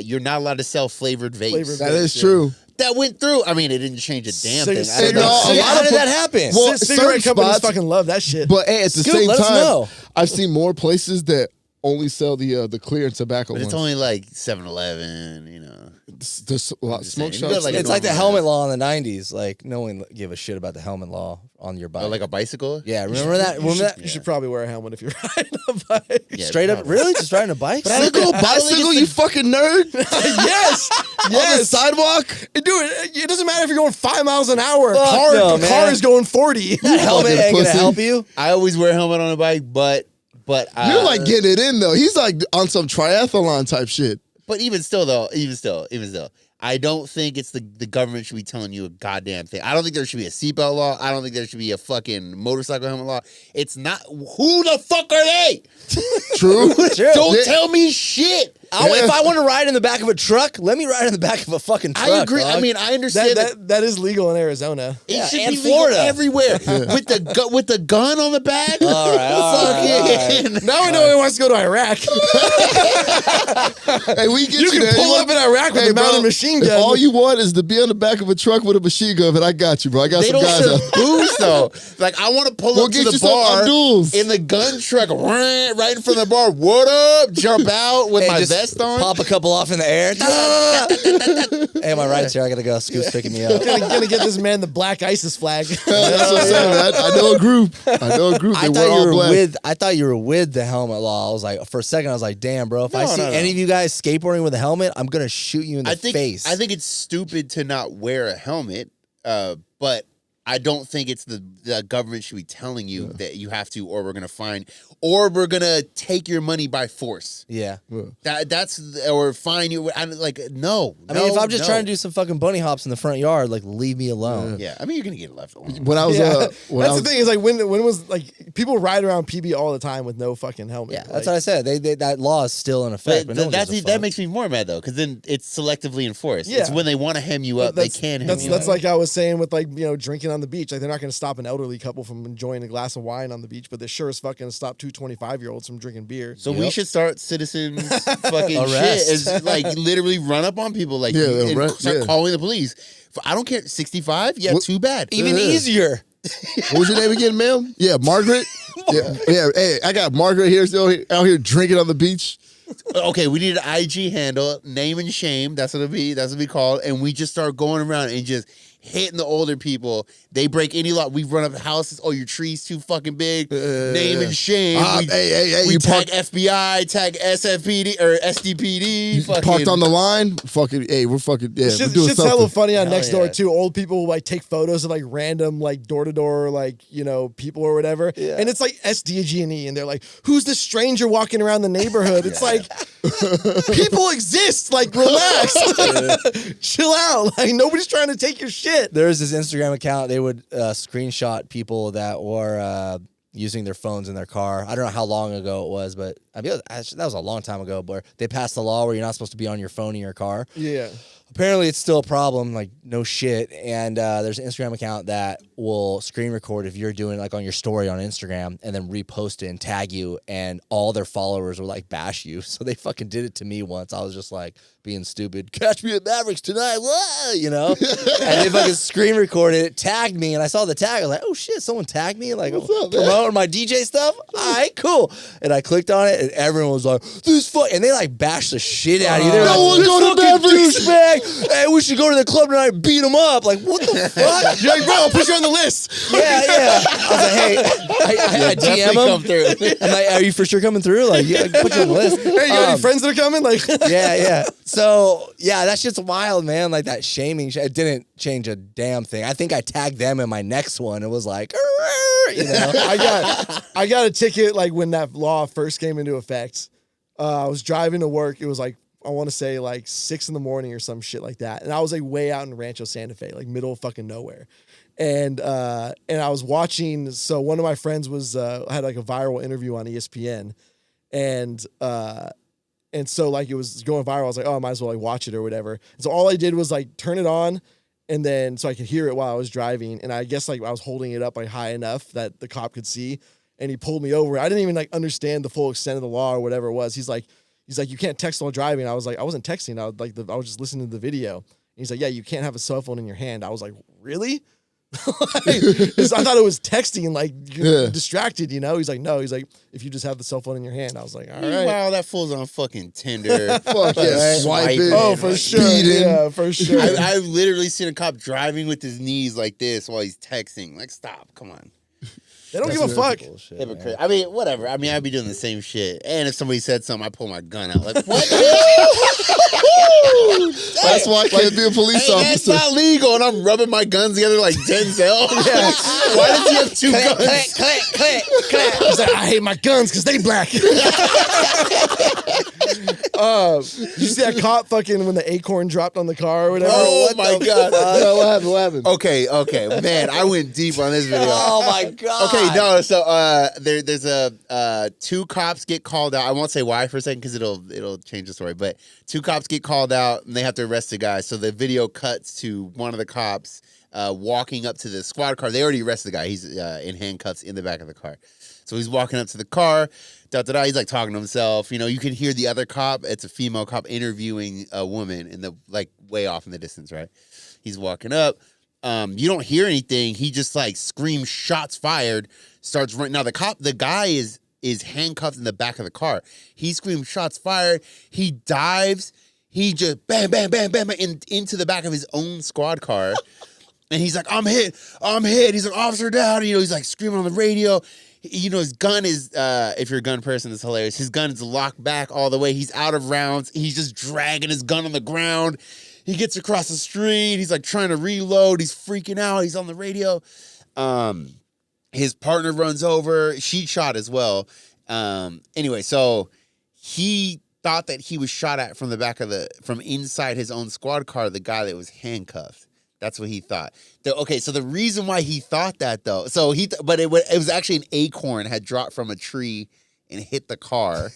you're not allowed to sell flavored vapes. That is true. That went through. I mean, it didn't change a damn thing. I don't No, know. How did that happen? Well, cigarette certain companies spots- fucking love that shit. But hey, at the Scoot, same let us time, know. I've seen more places that only sell the clear and tobacco But ones. it's only like 7-Eleven, you know. There's a lot of smoke saying. You shops. got, like, It's like the helmet law in the 90s. Like, no one gave a shit about the helmet law on your bike. Oh, like a bicycle? yeah, remember that? Remember that? You should probably wear a helmet if you're riding a bike. Yeah, Straight up, probably. really? Just riding a bike? But I don't think- Bicycle, you fucking nerd. Yes. On the sidewalk. Dude, it doesn't matter if you're going 5 miles an hour. Fuck no, A car man. is going 40. That helmet fucking ain't gonna pussy. help you. I always wear a helmet on a bike, but You're like getting it in though. He's like on some triathlon type shit. But even still, though, I don't think it's the government should be telling you a goddamn thing. I don't think there should be a seatbelt law. I don't think there should be a fucking motorcycle helmet law. It's not. Who the fuck are they? True. Don't tell me shit. If I want to ride in the back of a truck, let me ride in the back of a fucking truck. I agree. Dog. I mean, I understand that is legal in Arizona. It should and be legal Florida. everywhere with the gun on the back. All right. Now I know he wants to go to Iraq. Hey, we get You can there. pull up in Iraq with a mounted machine gun. If all you want is to be on the back of a truck with a machine gun, but I got you, bro. I got They some don't guys out. serve booze though. Like I want to pull Go up to get the yourself bar Abdul's. in the gun truck, right in front of the bar. What up? Jump out with my just vest on. Pop a couple off in the air. Hey, my ride's here. I gotta go. Scoop's picking me up. gonna get this man the black ISIS flag. That's what I'm saying, man. I know a group. They wear all black. I thought you were with the helmet law. I was like, for a second, I was like, damn, bro. If I see any of you guys skateboarding with a helmet, I'm gonna shoot you in the face. I think it's stupid to not wear a helmet, but I don't think it's the government should be telling you that you have to, or we're gonna fine, or we're gonna take your money by force. Yeah. Or fine you. I mean, if I'm just trying to do some fucking bunny hops in the front yard, like leave me alone. Yeah, I mean you're gonna get left alone. When I was, That's the thing is like when was like people ride around PB all the time with no fucking helmet. Yeah, that's what I said. That law is still in effect. But no one gives a that fuck. makes me more mad though, because then it's selectively enforced. Yeah. It's when they want to hem you up, they can hem you up. That's like I was saying with drinking on the beach. Like they're not going to stop an elderly couple from enjoying a glass of wine on the beach, but they're sure as fuck going to stop two 25-year-olds from drinking beer. So we should start citizens fucking shit. Is like literally run up on people like start calling the police. I don't care. 65? Yeah, too bad. Even easier. What was your name again, ma'am? Yeah, Margaret. Yeah. Hey, I got Margaret here still out here drinking on the beach. Okay, we need an IG handle, name and shame. That's what it'll be. That's what we call it. And we just start going around and just hitting the older people. They break any law. We run up houses. Oh, your tree's too fucking big. Name and shame. We tag FBI, tag SFPD or SDPD. Parked on the line. Fucking, hey, we're fucking, yeah, we're doing shit's something. hella funny on Nextdoor too. Old people like take photos of like random like door to door people or whatever, and it's like SDG&E, and they're like, "Who's this stranger walking around the neighborhood?" It's like people exist. Like relax, chill out. Like nobody's trying to take your shit. There's this Instagram account. They would screenshot people that were using their phones in their car. I don't know how long ago it was, but I mean, that was a long time ago. But they passed the law where you're not supposed to be on your phone in your car. Yeah. Apparently, it's still a problem. Like no shit. And there's an Instagram account that will screen record if you're doing like on your story on Instagram, and then repost it and tag you, and all their followers will like bash you. So they fucking did it to me once. I was just like being stupid. Catch me at Mavericks tonight, whoa, and they fucking screen recorded it, tagged me, and I saw the tag. I was like, oh shit, someone tagged me, like promoting my DJ stuff. All right, cool. And I clicked on it, and everyone was like, "This fuck," and they like bashed the shit out of you. They're no like, one go to Mavericks. Douchebag. Hey, we should go to the club tonight and beat him up. Like, what the fuck? You're like, bro, I'll put you on the list. Yeah. I was like, hey, I DM come him. through. I'm like, are you for sure coming through? Like, yeah, put you on the list. Hey, you got any friends that are coming? Like, Yeah. So, yeah, that's just wild, man. Like that shaming. It didn't change a damn thing. I think I tagged them in my next one. It was like, I got a ticket like when that law first came into effect. I was driving to work. It was like, I want to say like 6 a.m. or some shit like that. And I was like way out in Rancho Santa Fe, like middle of fucking nowhere. And I was watching, so one of my friends was had like a viral interview on ESPN. And so like it was going viral. I was like, oh, I might as well like watch it or whatever. And so all I did was like turn it on, and then so I could hear it while I was driving. And I guess like I was holding it up like high enough that the cop could see, and he pulled me over. I didn't even like understand the full extent of the law or whatever it was. He's like, you can't text while driving. I was like, I wasn't texting. I was just listening to the video. And he's like, yeah, you can't have a cell phone in your hand. I was like, really? I thought it was texting, like you're distracted, He's like, no. He's like, if you just have the cell phone in your hand. I was like, all right. Wow, that fool's on fucking Tinder. Fuck yeah, swiping. Oh, for sure. Speeding. Yeah, for sure. I've literally seen a cop driving with his knees like this while he's texting. Like, stop. Come on. They don't give a fuck. Hypocrite. I mean, whatever. I mean, I'd be doing the same shit. And if somebody said something, I pull my gun out. Like, what? That's why I can't be a police officer. That's not legal. And I'm rubbing my guns together like Denzel. Why does he have two guns? Click. He's like, I hate my guns because they black. You see that cop fucking when the acorn dropped on the car or whatever? Oh my god! No, what happened? What happened? Okay, man, I went deep on this video. Oh my god. Okay, no, so there's a two cops get called out. I won't say why for a second because it'll change the story. But two cops get called out and they have to arrest the guy. So the video cuts to one of the cops walking up to the squad car. They already arrested the guy. He's in handcuffs in the back of the car. So he's walking up to the car. He's like talking to himself. You can hear the other cop. It's a female cop interviewing a woman in the way off in the distance, right? He's walking up. You don't hear anything. He just like screams, "Shots fired!" Starts running. Now the guy is handcuffed in the back of the car. He screams, "Shots fired!" He dives. He just bam, bam, bam, bam, bam into the back of his own squad car, and he's like, "I'm hit! I'm hit!" He's like, "Officer down!" He's like screaming on the radio. His gun is, if you're a gun person, it's hilarious. His gun is locked back all the way. He's out of rounds. He's just dragging his gun on the ground. He gets across the street. He's like trying to reload. He's freaking out. He's on the radio. His partner runs over. She shot as well. Anyway, so he thought that he was shot at from the back from inside his own squad car, the guy that was handcuffed. That's what he thought. So the reason why he thought that though, but it was actually an acorn had dropped from a tree and hit the car,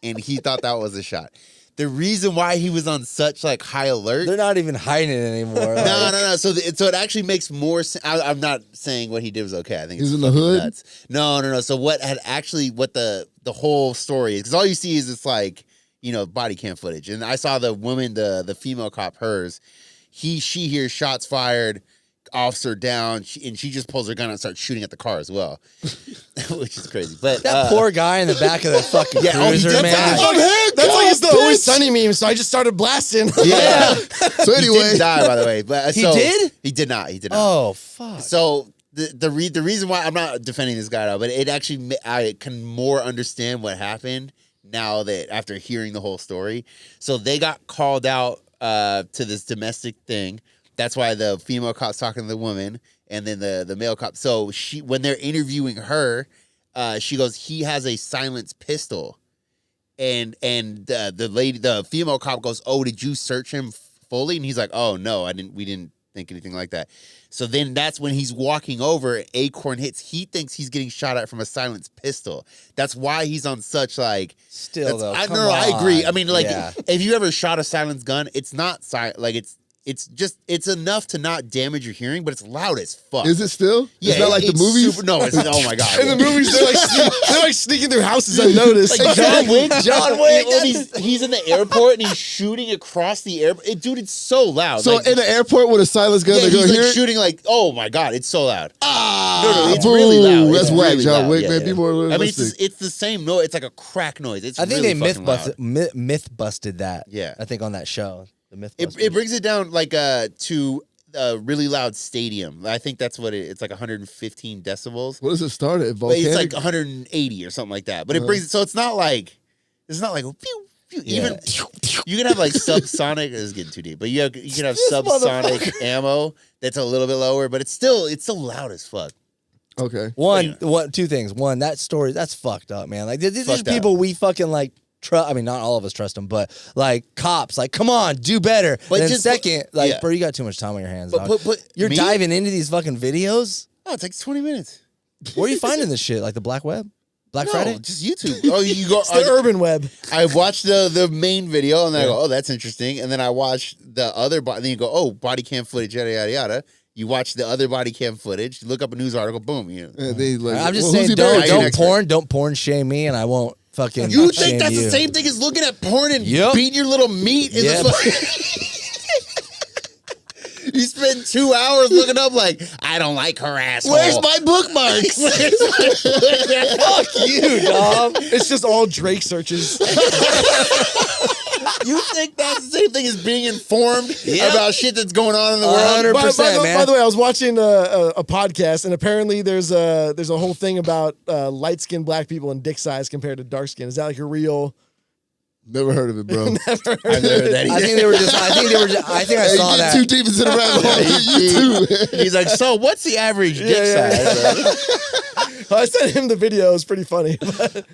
and he thought that was a shot. The reason why he was on such like high alert, They're not even hiding it anymore. no. So it actually makes more sense. I'm not saying what he did was okay. I think He's in the hood. nuts. No. So what the whole story is, because all you see is it's like body cam footage, and I saw the woman, the female cop, hers. She hears shots fired, officer down, and she just pulls her gun out and starts shooting at the car as well, which is crazy. But That poor guy in the back of the fucking cruiser, did man. die. That's like it's the Always Sunny meme, so I just started blasting. Yeah. So He anyway, didn't die, by the way. But He did? He did not. Oh fuck. So the reason why I'm not defending this guy at all, but it actually I can more understand what happened now that after hearing the whole story. So they got called out to this domestic thing. That's why the female cop's talking to the woman, and then the male cop. So when they're interviewing her, she goes, "He has a silenced pistol," and the female cop goes, "Oh, did you search him fully?" And he's like, "Oh no, I didn't. We didn't think anything like that." So then that's when he's walking over, acorn hits. He thinks he's getting shot at from a silenced pistol. That's why he's on such like. Still though, I agree. I mean, like, yeah. if you ever shot a silenced gun, it's not it's enough to not damage your hearing, but it's loud as fuck. is it still? Yeah, it's not like the it's movies. no, it's oh my god. In the movies, they're like sneaking through houses unnoticed. Like John Wick, Wick, he's in the airport and he's shooting across the airport. Dude, it's so loud. So like, in the airport with a silenced gun, yeah, they're he's gonna like hear it? shooting like, oh my god, it's so loud. No, it's Boo. really loud. That's It's whack, really John loud. Wick, Yeah, man. yeah. People are I mean, listening. it's the same noise. It's like a crack noise. It's I think really they fucking loud. myth busted that. Yeah. I think on that show, the myth. It brings it down like to a really loud stadium. I think that's what it's like 115 decibels. What does it start at? But it's Volcanic? like 180 or something like that. But it brings it so it's not like pew, pew. Even you can have like subsonic. This is getting too deep, but you can have subsonic ammo that's a little bit lower, but it's still loud as fuck. Okay. Two things. One, that story, that's fucked up, man. Like, these are Fucked up. people we fucking like trust. I mean, not all of us trust them, but like cops, like, come on, do better. But Then just second, like, yeah. bro, you got too much time on your hands. But dog. You're me? diving into these fucking videos. Oh, it takes 20 minutes. Where are you finding this shit? Like the Black Web? Black No, Friday? just YouTube. Oh, you go. It's the urban web. I watched the main video and then I go, oh, that's interesting. And then I watch the other then you go, oh, body cam footage, yada yada yada. You watch the other body cam footage. You look up a news article. Boom. Yeah, they like, I'm just well, saying, who's he married to? don't porn shame me, and I won't fucking. You shame think that's you. the same thing as looking at porn and Yep. beating your little meat in Yep. the You spend 2 hours looking up like, I don't like her asshole. Where's my bookmarks? Fuck you, dog. It's just all Drake searches. You think that's the same thing as being informed Yep. about shit that's going on in the world? 100%, man. By the way, I was watching a podcast, and apparently there's a whole thing about light skinned black people and dick size compared to dark skin. Is that like a real? Never heard of it, bro. I've never heard that I think they were just. I think I Hey, saw you that. get too deep into the rabbit hole. You too. He's like, so what's the average dick Yeah, yeah. size? I sent him the video. It was pretty funny.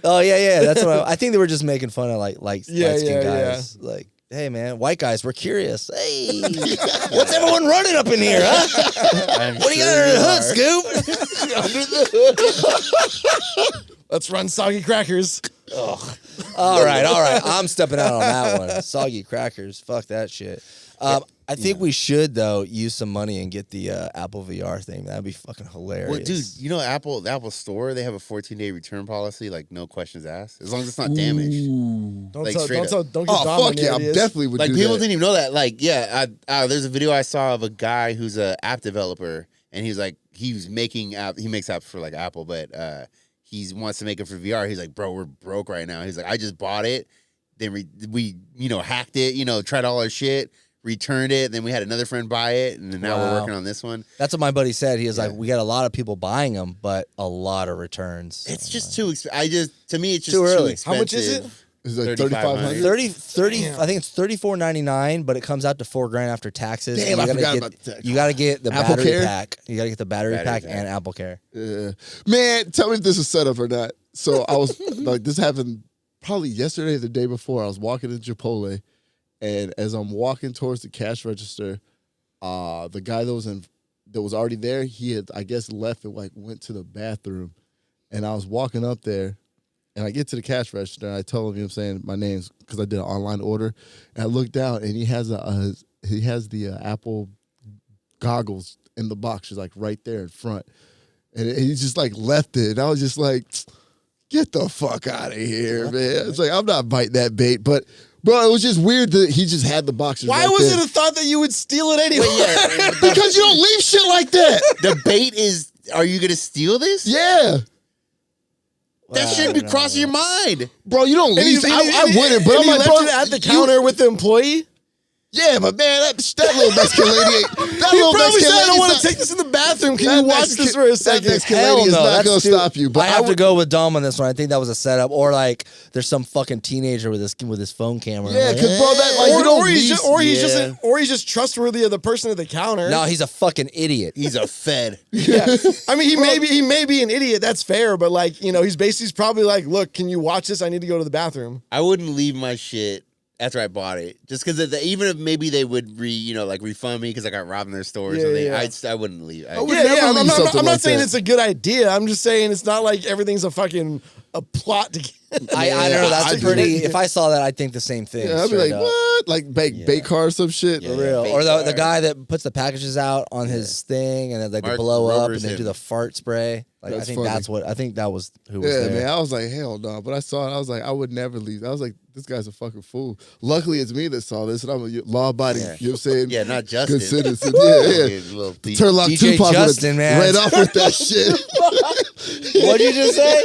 Oh yeah. That's what I think they were just making fun of like light skin yeah. guys. Like, hey man, white guys, we're curious. Hey, what's everyone running up in here, huh? What do you got under the hood, Scoop? Let's run soggy crackers. All right. I'm stepping out on that one. Soggy crackers. Fuck that shit. I think we should though use some money and get the Apple VR thing. That'd be fucking hilarious. Well, dude, you know the Apple Store, they have a 14-day return policy, like no questions asked, as long as it's not damaged. Don't Like, get straight Dom fuck any yeah, I ideas. definitely would Like do people that. didn't even know that. Like, yeah, there's a video I saw of a guy who's an app developer, and he's like, he makes apps for like Apple, but he wants to make it for VR. He's like, bro, we're broke right now. He's like, I just bought it, then we hacked it, tried all our shit, returned it, then we had another friend buy it, and then now we're working on this one. That's what my buddy said. He was like, we got a lot of people buying them, but a lot of returns. It's just too expensive. To me, it's just Too too early. expensive. How much is it? It's like 3,500. 30 I think it's $34.99, but it comes out to $4,000 after taxes. Damn, And I you forgot gotta about get, that. You got to get the Apple battery Care? pack. You got to get the battery pack pack. and Apple Care. Man, tell me if this is set up or not. So I was like, this happened probably yesterday or the day before. I was walking to Chipotle, and as I'm walking towards the cash register, the guy that was already there, he had, I guess, left and like went to the bathroom, and I was walking up there, and I get to the cash register, and I tell him, my name's because I did an online order, and I look down, and he has the Apple goggles in the box, just like right there in front, and he just like left it, and I was just like, get the fuck out of here, man. It's like, I'm not biting that bait, but bro, it was just weird that he just had the boxes. Why right was there. it a thought that you would steal it anyway? Because you don't leave shit like that. The bait is, are you gonna steal this? Yeah. That shouldn't be crossing your mind. Bro, you don't leave. I wouldn't, but I'm you like, left bro, it at the counter with the employee? Yeah, but man, that little Mexican lady, that He little probably Mexican said, I lady, don't want to take this in the bathroom. Can you watch this for a second? That Mexican Hell lady is no, not that's gonna stupid. stop you. But I have to would- go with Dom on this one. I think that was a setup, or like there's some fucking teenager with his phone camera. Yeah, Like, because bro, that like you don't leave. Or he's just trustworthy of the person at the counter. no, he's a fucking idiot. He's a fed. Yeah. I mean, he may be an idiot. That's fair, but like, he's probably like, look, can you watch this? I need to go to the bathroom. I wouldn't leave my shit after I bought it, just because even if maybe they would refund me because I got robbed in their store or something. Yeah. I wouldn't leave. would never leave I'm something not like saying that. it's a good idea. I'm just saying it's not like everything's a plot to get. I don't know. That's I do. pretty. If I saw that, I'd think the same thing. Yeah, I'd be straight like, up. what? Like bait car or some shit. For real. fake Or the car. guy that puts the packages out on his thing and then like they Mark blow up and Rober's they him. do the fart spray. Like That's I think funny. I think that was who was Yeah, there. man. I was like, hell no. But I saw it. I was like, I would never leave. I was like, this guy's a fucking fool. Luckily, it's me that saw this, and I'm a law-abiding, you know what I'm saying? Yeah, not Justin. Good citizen. Yeah. Little thief. Turlock DJ Tupac Justin, man. ran off with that shit. What'd you just say?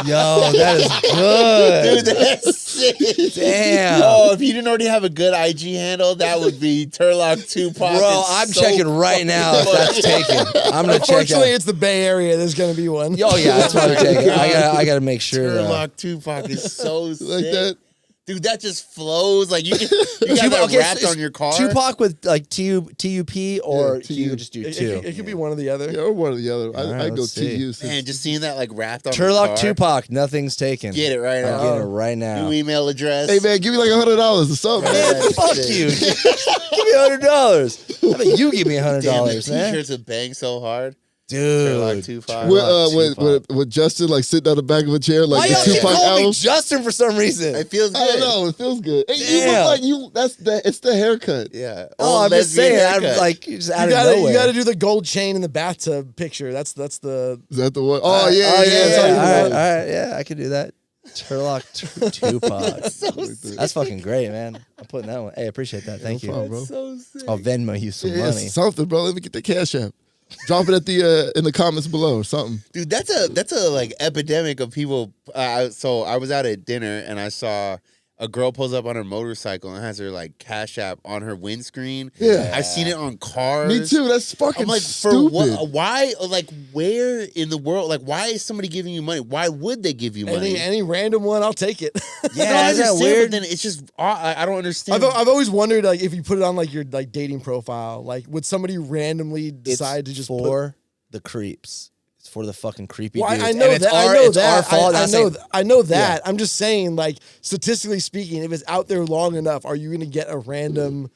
Yo, that is good. Dude, that's sick. Damn. Oh, if you didn't already have a good IG handle, that would be Turlock Tupac. Bro, It's I'm so checking right now if that's taken. I'm gonna check Unfortunately, out. it's the Bay Area. There's going to be one. Oh yeah, that's probably taken. I gotta make sure. Turlock Tupac is so sick. Like that. Dude, that just flows. Like you got that wrapped on your car. Tupac with like TUP or Yeah, you just do It two. could be one or the other. Yeah, or one or the other. All right, I go let's see. TU. Man, just seeing that like wrapped on your Turlock car. Tupac, nothing's taken. Get it right I'm now. getting it right now. New email address. Hey, man, give me like $100 or something, man. Man, fuck you. Give me $100. How about you give me $100, Damn, the man? t-shirts would bang so hard. Turlock Dude. Tupac. With Justin like sitting on the back of a chair like Why the y'all keep Tupac calling me album? Justin for some reason? It feels I don't good. know. It feels good. Hey, you Damn. look like you. It's the haircut. Yeah. Oh, Old I'm just lesbian saying. I'm haircut. like, just out You of gotta, nowhere. you gotta do the gold chain in the bathtub picture. That's the. Is that the one? Oh yeah, Oh, yeah. yeah. That's how you All right, look. all right. Yeah, I could do that. Turlock Tupac. That's fucking great, man. I'm putting that one. Hey, I appreciate that. Thank you. fine, bro. so sick. I'll Venmo you some Yeah, money. something, bro. Let me get the cash app. Drop it at the in the comments below or something. Dude, that's a like epidemic of people. So I was out at dinner and I saw a girl pulls up on her motorcycle and has her like Cash App on her windscreen. Yeah. I've seen it on cars. Me too. That's fucking I'm like, stupid. for what? Why? Like, where in the world? Like, why is somebody giving you money? Why would they give you money? Any random one, I'll take it. Yeah, I isn't that understand, weird? but then it's just I don't understand. I've always wondered like if you put it on like your dating profile, like would somebody randomly decide to just for the creeps. It's for the fucking creepy Well, dudes. I know and it's that. our, I know it's that. our fault. I know that. I'm just saying, like, statistically speaking, if it's out there long enough, are you going to get a random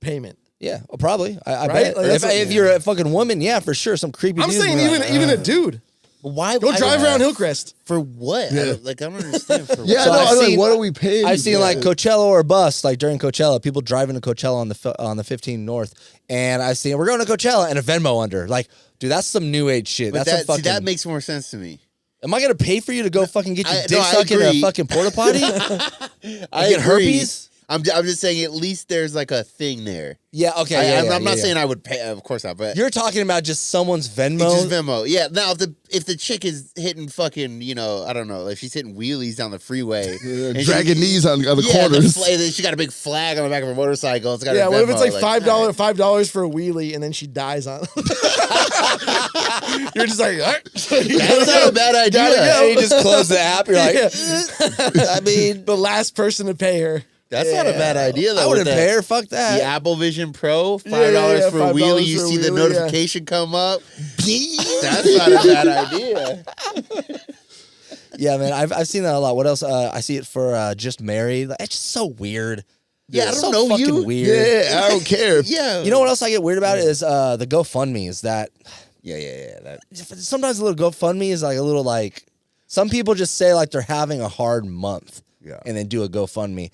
payment? Yeah, probably. I Right? bet. Like, that's if you're a fucking woman, yeah, for sure. Some creepy I'm dudes saying be like, even a dude. Why? Go drive around Hillcrest. For what? I don't understand. For Yeah, what? So no, I've I'm like, seen- what are we paying? I've seen for? like Coachella or bust, like during Coachella, people driving to Coachella on the 15 North, and I've seen we're going to Coachella and a Venmo under. Like, dude, that's some new age shit. But That's some fucking. that makes more sense to me. Am I gonna pay for you to go fucking get your I dick sucked in a agree. fucking porta potty? I get agree. herpes? I'm just saying at least there's like a thing there. Yeah, okay. I'm not saying I would pay. Of course not. But You're talking about just someone's Venmo. it's just Venmo. Yeah. Now if the chick is hitting fucking, I don't know, if she's hitting wheelies down the freeway, and dragging knees on the yeah, corners. she got a big flag on the back of her motorcycle. It's got Yeah, a what if it's Venmo, like all right. $5 for a wheelie and then she dies on You're just like, all right. That's not a bad idea. And you just close the app. You're like, I mean, the last person to pay her. That's not a bad idea though. I with wouldn't pay her. Fuck The that. Apple Vision Pro, $5 yeah, for a $5 wheelie. You for a see the wheelie, yeah. notification come up. That's not a bad idea. Yeah, man. I've seen that a lot. What else? I see it for just married. Like, it's just so weird. Yeah, It's I don't so know fucking you. Weird. Yeah, I don't care. Yeah. You know what else I get weird about is the GoFundMes. That Yeah. That, sometimes a little GoFundMe is like a little like some people just say like they're having a hard month. Yeah. And then do a GoFundMe.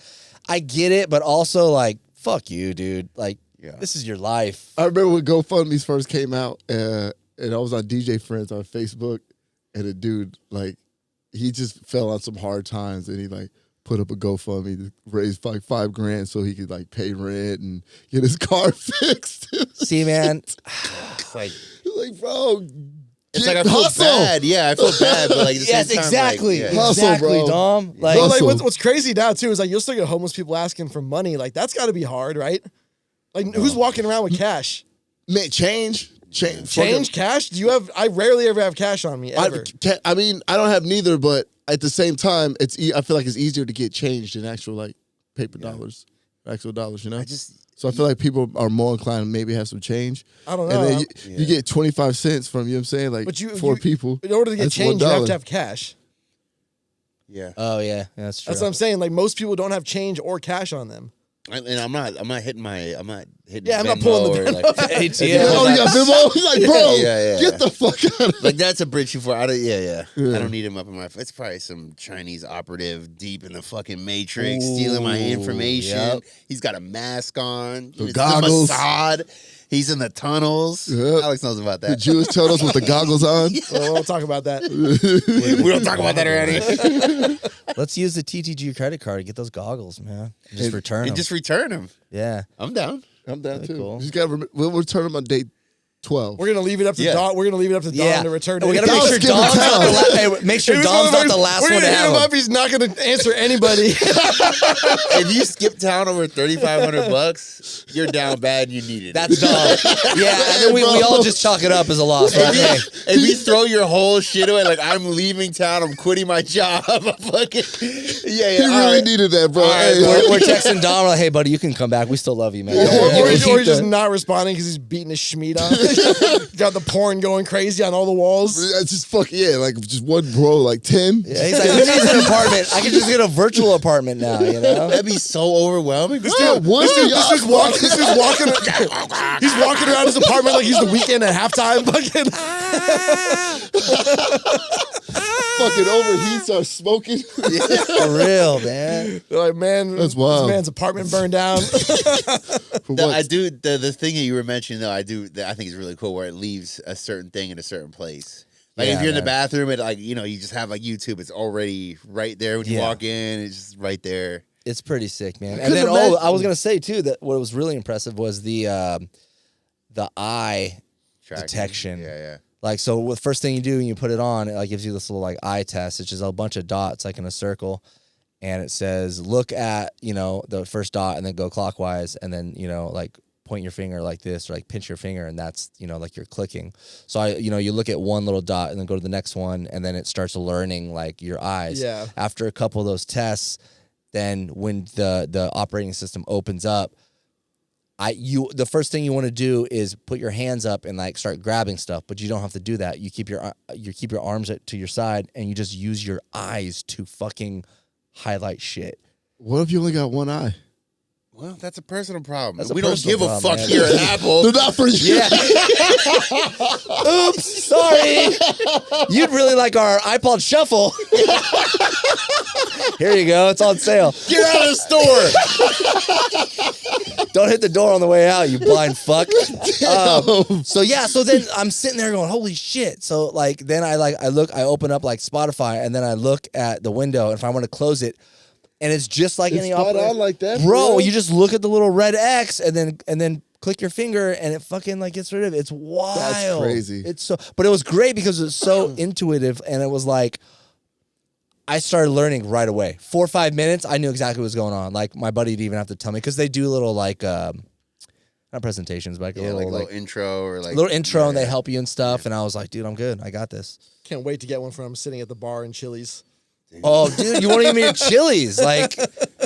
I get it, but also like fuck you, dude. Like this is your life. I remember when GoFundMe's first came out, and I was on DJ Friends on Facebook, and a dude, like, he just fell on some hard times, and he, like, put up a GoFundMe to raise like $5,000 so he could, like, pay rent and get his car fixed. See, man. it's like bro, it's like I feel hustle. bad. Yeah, I feel bad, but like at the Yes, same time, exactly. Like, yeah. Hustle, Exactly, bro. Dom. Like, Well, like Hustle. what's crazy now too is like you'll still get homeless people asking for money. Like that's got to be hard, right? Like who's walking around with cash? Man, change. Cash? Do you have? I rarely ever have cash on me ever. I mean, I don't have neither, but at the same time, I feel like it's easier to get changed than actual like paper dollars, actual dollars. So I feel like people are more inclined to maybe have some change. I don't know. And then you get 25 cents from, you know what I'm saying? Like But four people. In order to get That's change, you have $1. to have cash. Yeah. oh yeah, that's true. That's what I'm saying. Like most people don't have change or cash on them. And I'm not hitting Yeah, I'm not Venmo pulling the or, Venmo. like, ATM. Oh, you got Venmo? He's like, bro, Yeah. get the fuck out of here. like that's a bridge too far. I Yeah. don't need him up in my. It's probably some Chinese operative deep in the fucking matrix stealing my information. yep. He's got a mask on. It's goggles. The Mossad. He's in the tunnels. Yep. Alex knows about The that. Jewish turtles with the goggles on. Well, we'll talk about that. We don't talk about that already. Let's use the TTG credit card to get those goggles, man. Just return them. And just return him. yeah. I'm down. I'm down Very too. cool. Just gotta we'll return them on day 12. We're gonna leave it up to Yeah. Dawn. We're gonna leave it up to Dawn to return it. We gotta Y'all make sure skip Dom's the not the town. make sure Hey, this Dom's not the motherfucker- last we're one to gonna hit have him them. up. He's not gonna answer anybody. If you skip town over $3,500, you're down bad. You need it. That's dumb. Yeah, and then we all just chalk it up as a loss. Right? Hey, If you throw your whole shit away, like I'm leaving town, I'm quitting my job. I'm fucking He all really right. needed that, bro. All right, Hey, we're texting Dom. We're like, hey, buddy, you can come back. We still love you, man. or You can he's keep just the- not responding because he's beating his schmeat on. Got the porn going crazy on all the walls. It's just like just one bro, like 10. Yeah, he's like, who needs an apartment? I can just get a virtual apartment now, you know? That'd be so overwhelming. This dude's walking. He's walking around his apartment like he's the Weekend at halftime. Fucking. Fucking overheats, starts smoking. For real, man. They're like, man, That's wild. This man's apartment burned down. For No, what? I do the thing that you were mentioning though. I think it's really cool where it leaves a certain thing in a certain place. Like Yeah, if you're in the man. bathroom, it like you just have like YouTube. It's already right there when you Yeah. walk in. It's just right there. It's pretty sick, man. And couldn't then, imagine- I was gonna say too that what was really impressive was the eye Tracking. detection. Yeah. Like, so the first thing you do when you put it on, it like gives you this little like eye test. It's just a bunch of dots like in a circle, and it says look at the first dot and then go clockwise, and then like point your finger like this or like pinch your finger, and that's like you're clicking. So you look at one little dot and then go to the next one, and then it starts learning like your eyes. Yeah. After a couple of those tests, then when the operating system opens up, the first thing you want to do is put your hands up and like start grabbing stuff, but you don't have to do that. You keep your arms to your side and you just use your eyes to fucking highlight shit. What if you only got one eye? Well, that's a personal problem. That's a we don't personal give a problem, fuck man. here at Apple. They're not for you. Yeah. Oops, sorry. You'd really like our iPod Shuffle. Here you go. It's on sale. Get out of the store. Don't hit the door on the way out, you blind fuck. So then I'm sitting there going, holy shit. So like then I open up like Spotify and then I look at the window and if I want to close it, and it's just like It's any spot operator. on like that, Bro, you just look at the little red X and then click your finger and it fucking like gets rid of it. It's wild. That's crazy. But it was great because it was so intuitive and it was like I started learning right away. 4 or 5 minutes, I knew exactly what was going on. Like my buddy didn't even have to tell me because they do little like not presentations, but like a little intro or like little intro and they help you and stuff. And I was like, dude, I'm good. I got this. Can't wait to get one from sitting at the bar in Chili's. Oh, dude, you won't even be at Chili's. Like,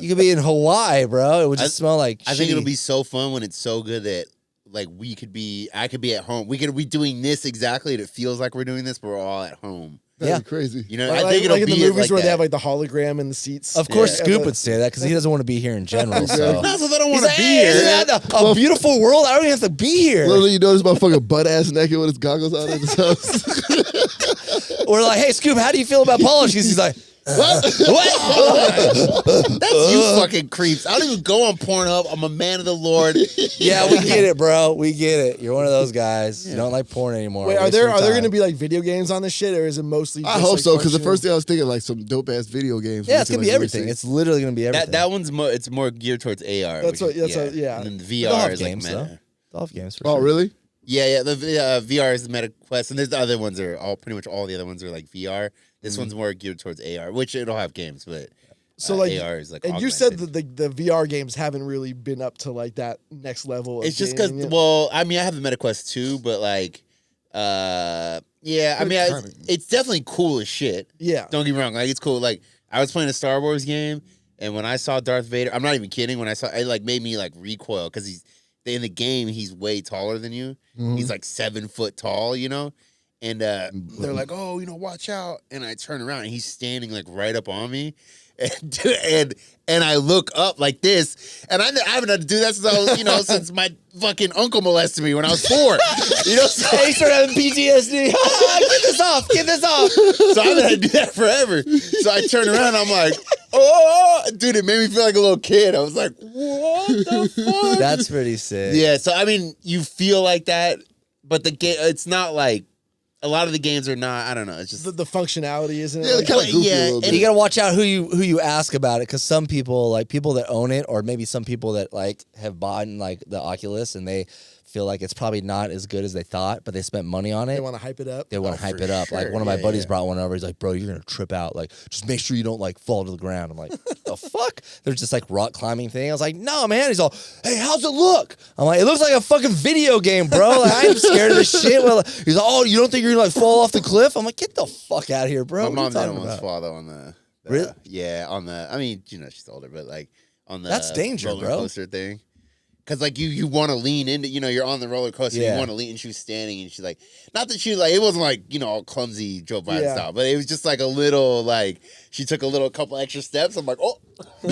you could be in Hawaii, bro. It would just smell like I shitty. think it'll be so fun when it's so good that like I could be at home. We could be doing this exactly and it feels like we're doing this, but we're all at home. That'd be crazy. You know, Like, I think it'll like be in the movies like where they that. have like the hologram in the seats. Of course, Yeah. Scoop would say that because he doesn't want to be here in general. So. Not so they don't He's want to like, be hey, here. isn't that a beautiful world? I don't even have to be here. Literally, you know this motherfucker butt ass naked with his goggles on in his house. We're like, hey, Scoop, how do you feel about polish? He's like, what? That's you fucking creeps. I don't even go on Pornhub. I'm a man of the Lord. Yeah, we get it, bro. We get it. You're one of those guys. You don't like porn anymore. Wait, are Waste there your time. going to be like video games on this shit, or is it mostly? I just, hope like, so, because the functional? first thing I was thinking like some dope ass video games. Yeah, it's gonna be like, everything. racing. It's literally gonna be everything. That one's more. It's more geared towards AR. That's which what- is- that's what- yeah. And then the They'll VR have is games, like though. meta. They'll have games for Oh, sure. really? Yeah. The VR is the Meta Quest, and there's the other ones are all pretty much all the other ones are like VR. This one's more geared towards AR, which it'll have games, but So like, AR is like. and you said augmented. that the VR games haven't really been up to like that next level. Of It's just because, gaming yet. well, I mean, I have the Meta Quest 2, but like, yeah, I mean, it's definitely cool as shit. Yeah. Don't get me wrong, like it's cool. Like I was playing a Star Wars game, and when I saw Darth Vader, I'm not even kidding. When I saw, it like made me like recoil because he's in the game. He's way taller than you. He's like 7 foot tall, you know. And they're like, oh, you know, watch out. And I turn around and he's standing like right up on me. And I look up like this, and I haven't had to do that since I was, you know, since my fucking uncle molested me when I was 4. You know, so Hey, start having PTSD. Get this off. Get this off. So I've had to do that forever. So I turn around, I'm like, oh, dude, it made me feel like a little kid. I was like, what the fuck? That's pretty sick. Yeah, so I mean, you feel like that, but the game, it's not like, a lot of the games are not, I don't know, it's just. the functionality isn't. Yeah, Like, kind of goofy yeah, a little and bit. You gotta watch out who you ask about it because some people like people that own it or maybe some people that like have bought like the Oculus and they feel like it's probably not as good as they thought, but they spent money on it. they want to hype it up. They want to hype for it up. Like sure. one of my Yeah, buddies yeah. brought one over. He's like, bro, you're gonna trip out. Like, just make sure you don't like fall to the ground. I'm like, the fuck? There's just like rock climbing thing. I was like, no, man. He's all, hey, how's it look? I'm like, it looks like a fucking video game, bro. Like, I ain't scared of this shit. Well, he's like, oh, you don't think you're gonna like fall off the cliff? I'm like, get the fuck out of here, bro. My What mom are you didn't talking once about? fall though on the Really? Yeah, on the, I mean, you know, she's older, but like on the That's danger, roller bro. coaster thing. Cause like you want to lean into, you know, you're on the roller coaster, Yeah. you want to lean, and she was standing, and she's like, not that she like, it wasn't like, you know, all clumsy Joe Biden Yeah. style, but it was just like a little, like she took a couple extra steps. I'm like, oh,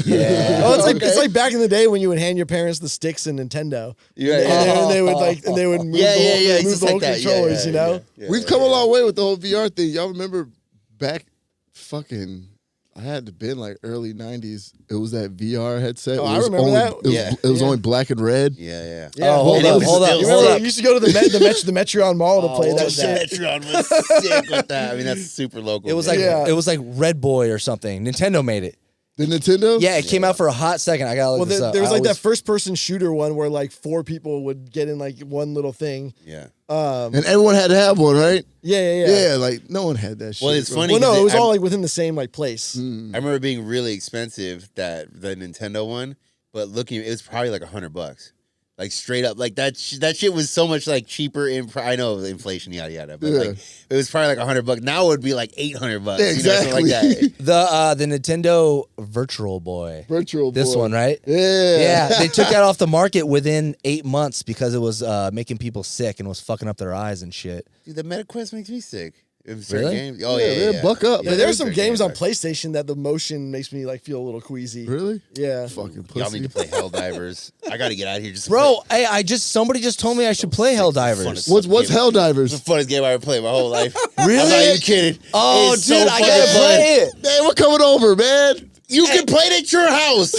Yeah. Oh, it's like Okay. it's like back in the day when you would hand your parents the sticks in Nintendo. Yeah, and, yeah. and they would like and they would move Yeah, the yeah, whole, yeah, move just the whole like that. Yeah, controllers, yeah, you know. yeah, We've yeah, come yeah. a long way with the whole VR thing. Y'all remember back fucking, I had to been like early 90s. It was that VR headset. Oh, It I was remember only, that. It was, Yeah. it was Yeah. only black and red. Yeah, yeah. Yeah, Oh, hold And it up, was hold up, still- You hold remember up. you used to go to the Metreon Mall to play that shit. Metron was sick with that. I mean, that's super local. It was man. like Yeah. it was like Red Boy or something. Nintendo made it. The Nintendo? Yeah, it came out for a hot second. I gotta look Well, this up. there was I like that always- first-person shooter one where like 4 people would get in like one little thing. yeah. And everyone had to have one, right? Yeah. Yeah, like no one had that shit. Well, it's bro. funny. Well, no, 'cause it was I- all like within the same like place. I remember it being really expensive, the Nintendo one, but looking, it was probably like $100. Like straight up, like that shit was so much like cheaper I know inflation, yada yada, but like it was probably like $100. Now it would be like $800. Yeah, exactly. You know, something like that. The Nintendo Virtual Boy. This Boy. one, right? Yeah. Yeah, they took that off the market within 8 months because it was making people sick and was fucking up their eyes and shit. Dude, the MetaQuest makes me sick. Really? Games. Oh yeah, man, buck up. Yeah, there are some games on PlayStation that the motion makes me like feel a little queasy. Really? Yeah. Fucking pussy. Y'all need to play Helldivers. I got to get out of here. Bro, hey, somebody just told me I should play Helldivers. What's It's Helldivers? the funnest game I ever played my whole life. Really? I'm not even kidding. Oh, It's dude, so I fucking gotta fun. play it. Man, we're coming over, man. You can play it at your house.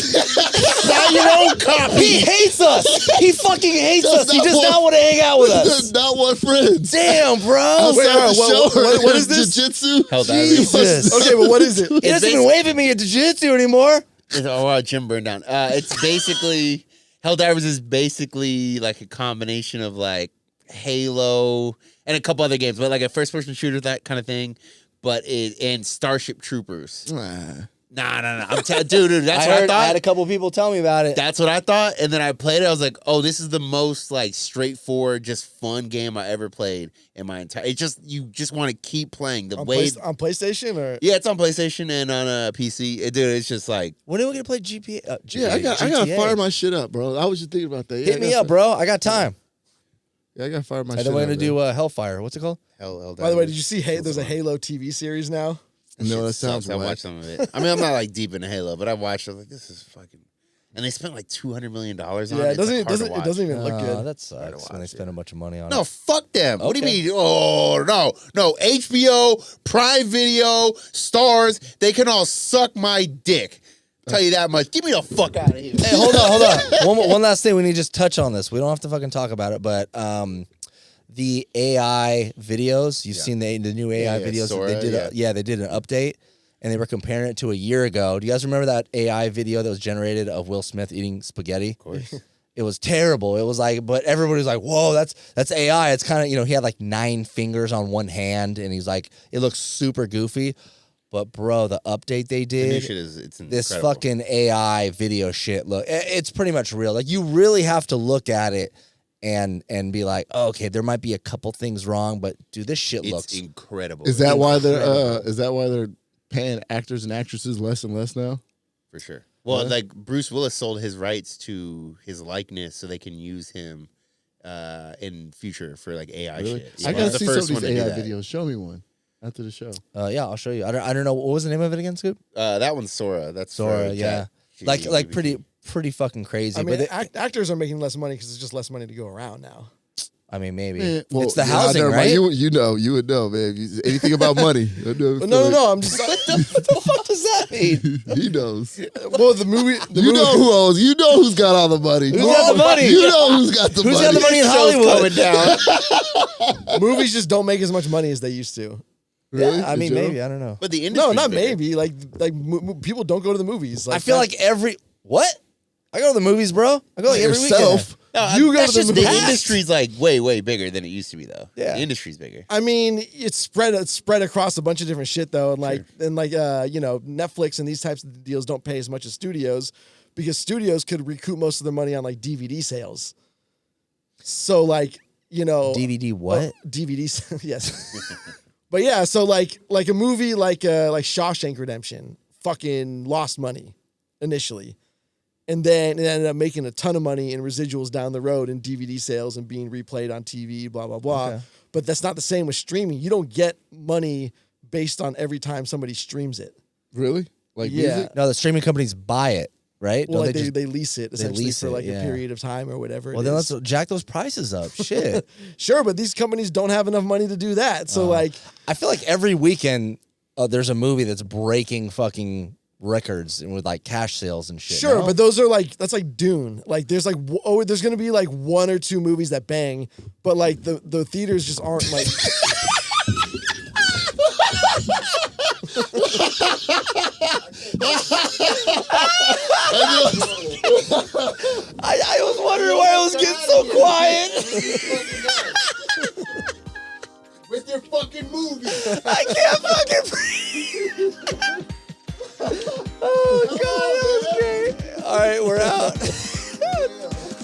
Buy your own copy. He hates us. He fucking hates Does us. He not does want- not want to hang out with Does us. not want friends. Damn, bro. Outside the show, what is this? Jiu-jitsu? Helldivers. Jesus. Okay, but what is it? He doesn't even wave at me at jiu-jitsu anymore. Oh, wow, Jim burned down. It's basically Helldivers is basically like a combination of like Halo and a couple other games, but like a first-person shooter, that kind of thing. But and Starship Troopers. Nah. Dude, that's what I thought. I had a couple people tell me about it. That's what I thought, and then I played it. I was like, "Oh, this is the most like straightforward, just fun game I ever played in my entire." It just you just want to keep playing the on way. on PlayStation or Yeah, it's on PlayStation and on a PC. Dude, it's just like When are we gonna play GPA? Yeah, I gotta fire my shit up, bro. I was just thinking about that. Yeah, Hit me up, bro. I got time. Yeah, I gotta fire my And shit then we're up. gonna do Hellfire. What's it called? hell. By the way, did you see there's a Halo TV series now? No, that sounds I whack. watched some of it. I mean, I'm not like deep into Halo, but I watched. I was like, this is fucking. And they spent like $200 million on it. Yeah, It's, like, hard to it watch. doesn't even look good. That sucks when they spend a bunch of money on No, it. fuck them. What do Okay. you mean? Oh, no. HBO, Prime Video, Stars, they can all suck my dick. Tell you that much. Get me the fuck out of here. Hey, hold on. One last thing. We need to just touch on this. We don't have to fucking talk about it, but the AI videos. You've seen the new AI videos. Sora, they did. They did an update, and they were comparing it to a year ago. Do you guys remember that AI video that was generated of Will Smith eating spaghetti? Of course. It was terrible. It was like, but everybody was like, "Whoa, that's AI." It's kind of, he had like 9 fingers on one hand, and he's like, it looks super goofy. But bro, the update they did, The new shit it's this incredible. fucking AI video shit. Look, it's pretty much real. Like, you really have to look at it and be like, oh, okay, there might be a couple things wrong, but dude, this shit It's looks incredible. Is that why they're paying actors and actresses less and less now? For sure. Well, What? like Bruce Willis sold his rights to his likeness so they can use him in future for like AI Really? shit. I Yeah. gotta The see some first of one these to do AI that. videos. Show me one after the show. yeah, I'll show you. I don't know, what was the name of it again, Scoop? That one's Sora. That's Sora, for yeah. Chat Like GPT. pretty fucking crazy. I mean, but actors are making less money because there's just less money to go around now. I mean, maybe Well, it's the yeah, housing, never mind. right? You would know, man. Anything about money? No. I'm just What the fuck does that mean? He knows. well, the movie. You know who owns. You know who's got all the money. Who's got the money? You know who's got the Who's money. got the money in Show's Hollywood? coming down. movies just don't make as much money as they used to. Really? Yeah, I mean, Joe? maybe, I don't know. But the industry. No, not maybe. Like people don't go to the movies. I feel like what? I go to the movies, bro. I go like every Yourself. weekend. No, You go that's to the just the movies. industry's like way bigger than it used to be though. Yeah. The industry's bigger. I mean, it's spread across a bunch of different shit though, and Netflix and these types of deals don't pay as much as studios because studios could recoup most of their money on like DVD sales. So DVD what? DVDs, yes. But yeah, so like a movie like Shawshank Redemption fucking lost money initially. And then it ended up making a ton of money in residuals down the road in DVD sales and being replayed on TV, blah, blah, blah. Okay. But that's not the same with streaming. You don't get money based on every time somebody streams it. Really? Like Yeah. music? No, the streaming companies buy it, right? Well, Don't like they they lease it essentially lease for it, like yeah. a period of time or whatever. well, it then is. let's jack those prices up. Shit. Sure, but these companies don't have enough money to do that. So like, I feel like every weekend there's a movie that's breaking fucking records and with like cash sales and shit. sure, no? but those are that's like Dune. Like there's there's gonna be like 1 or 2 movies that bang, but like the theaters just aren't like. I was wondering why I was getting so quiet. With your fucking movie. I can't fucking breathe. Oh god, that was great. All right, we're out.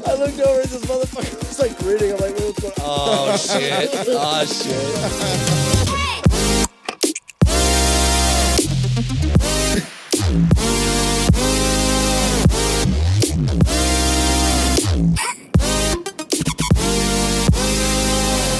I looked over and this motherfucker was like grinning. I'm like, what's going on? Oh shit! Oh shit!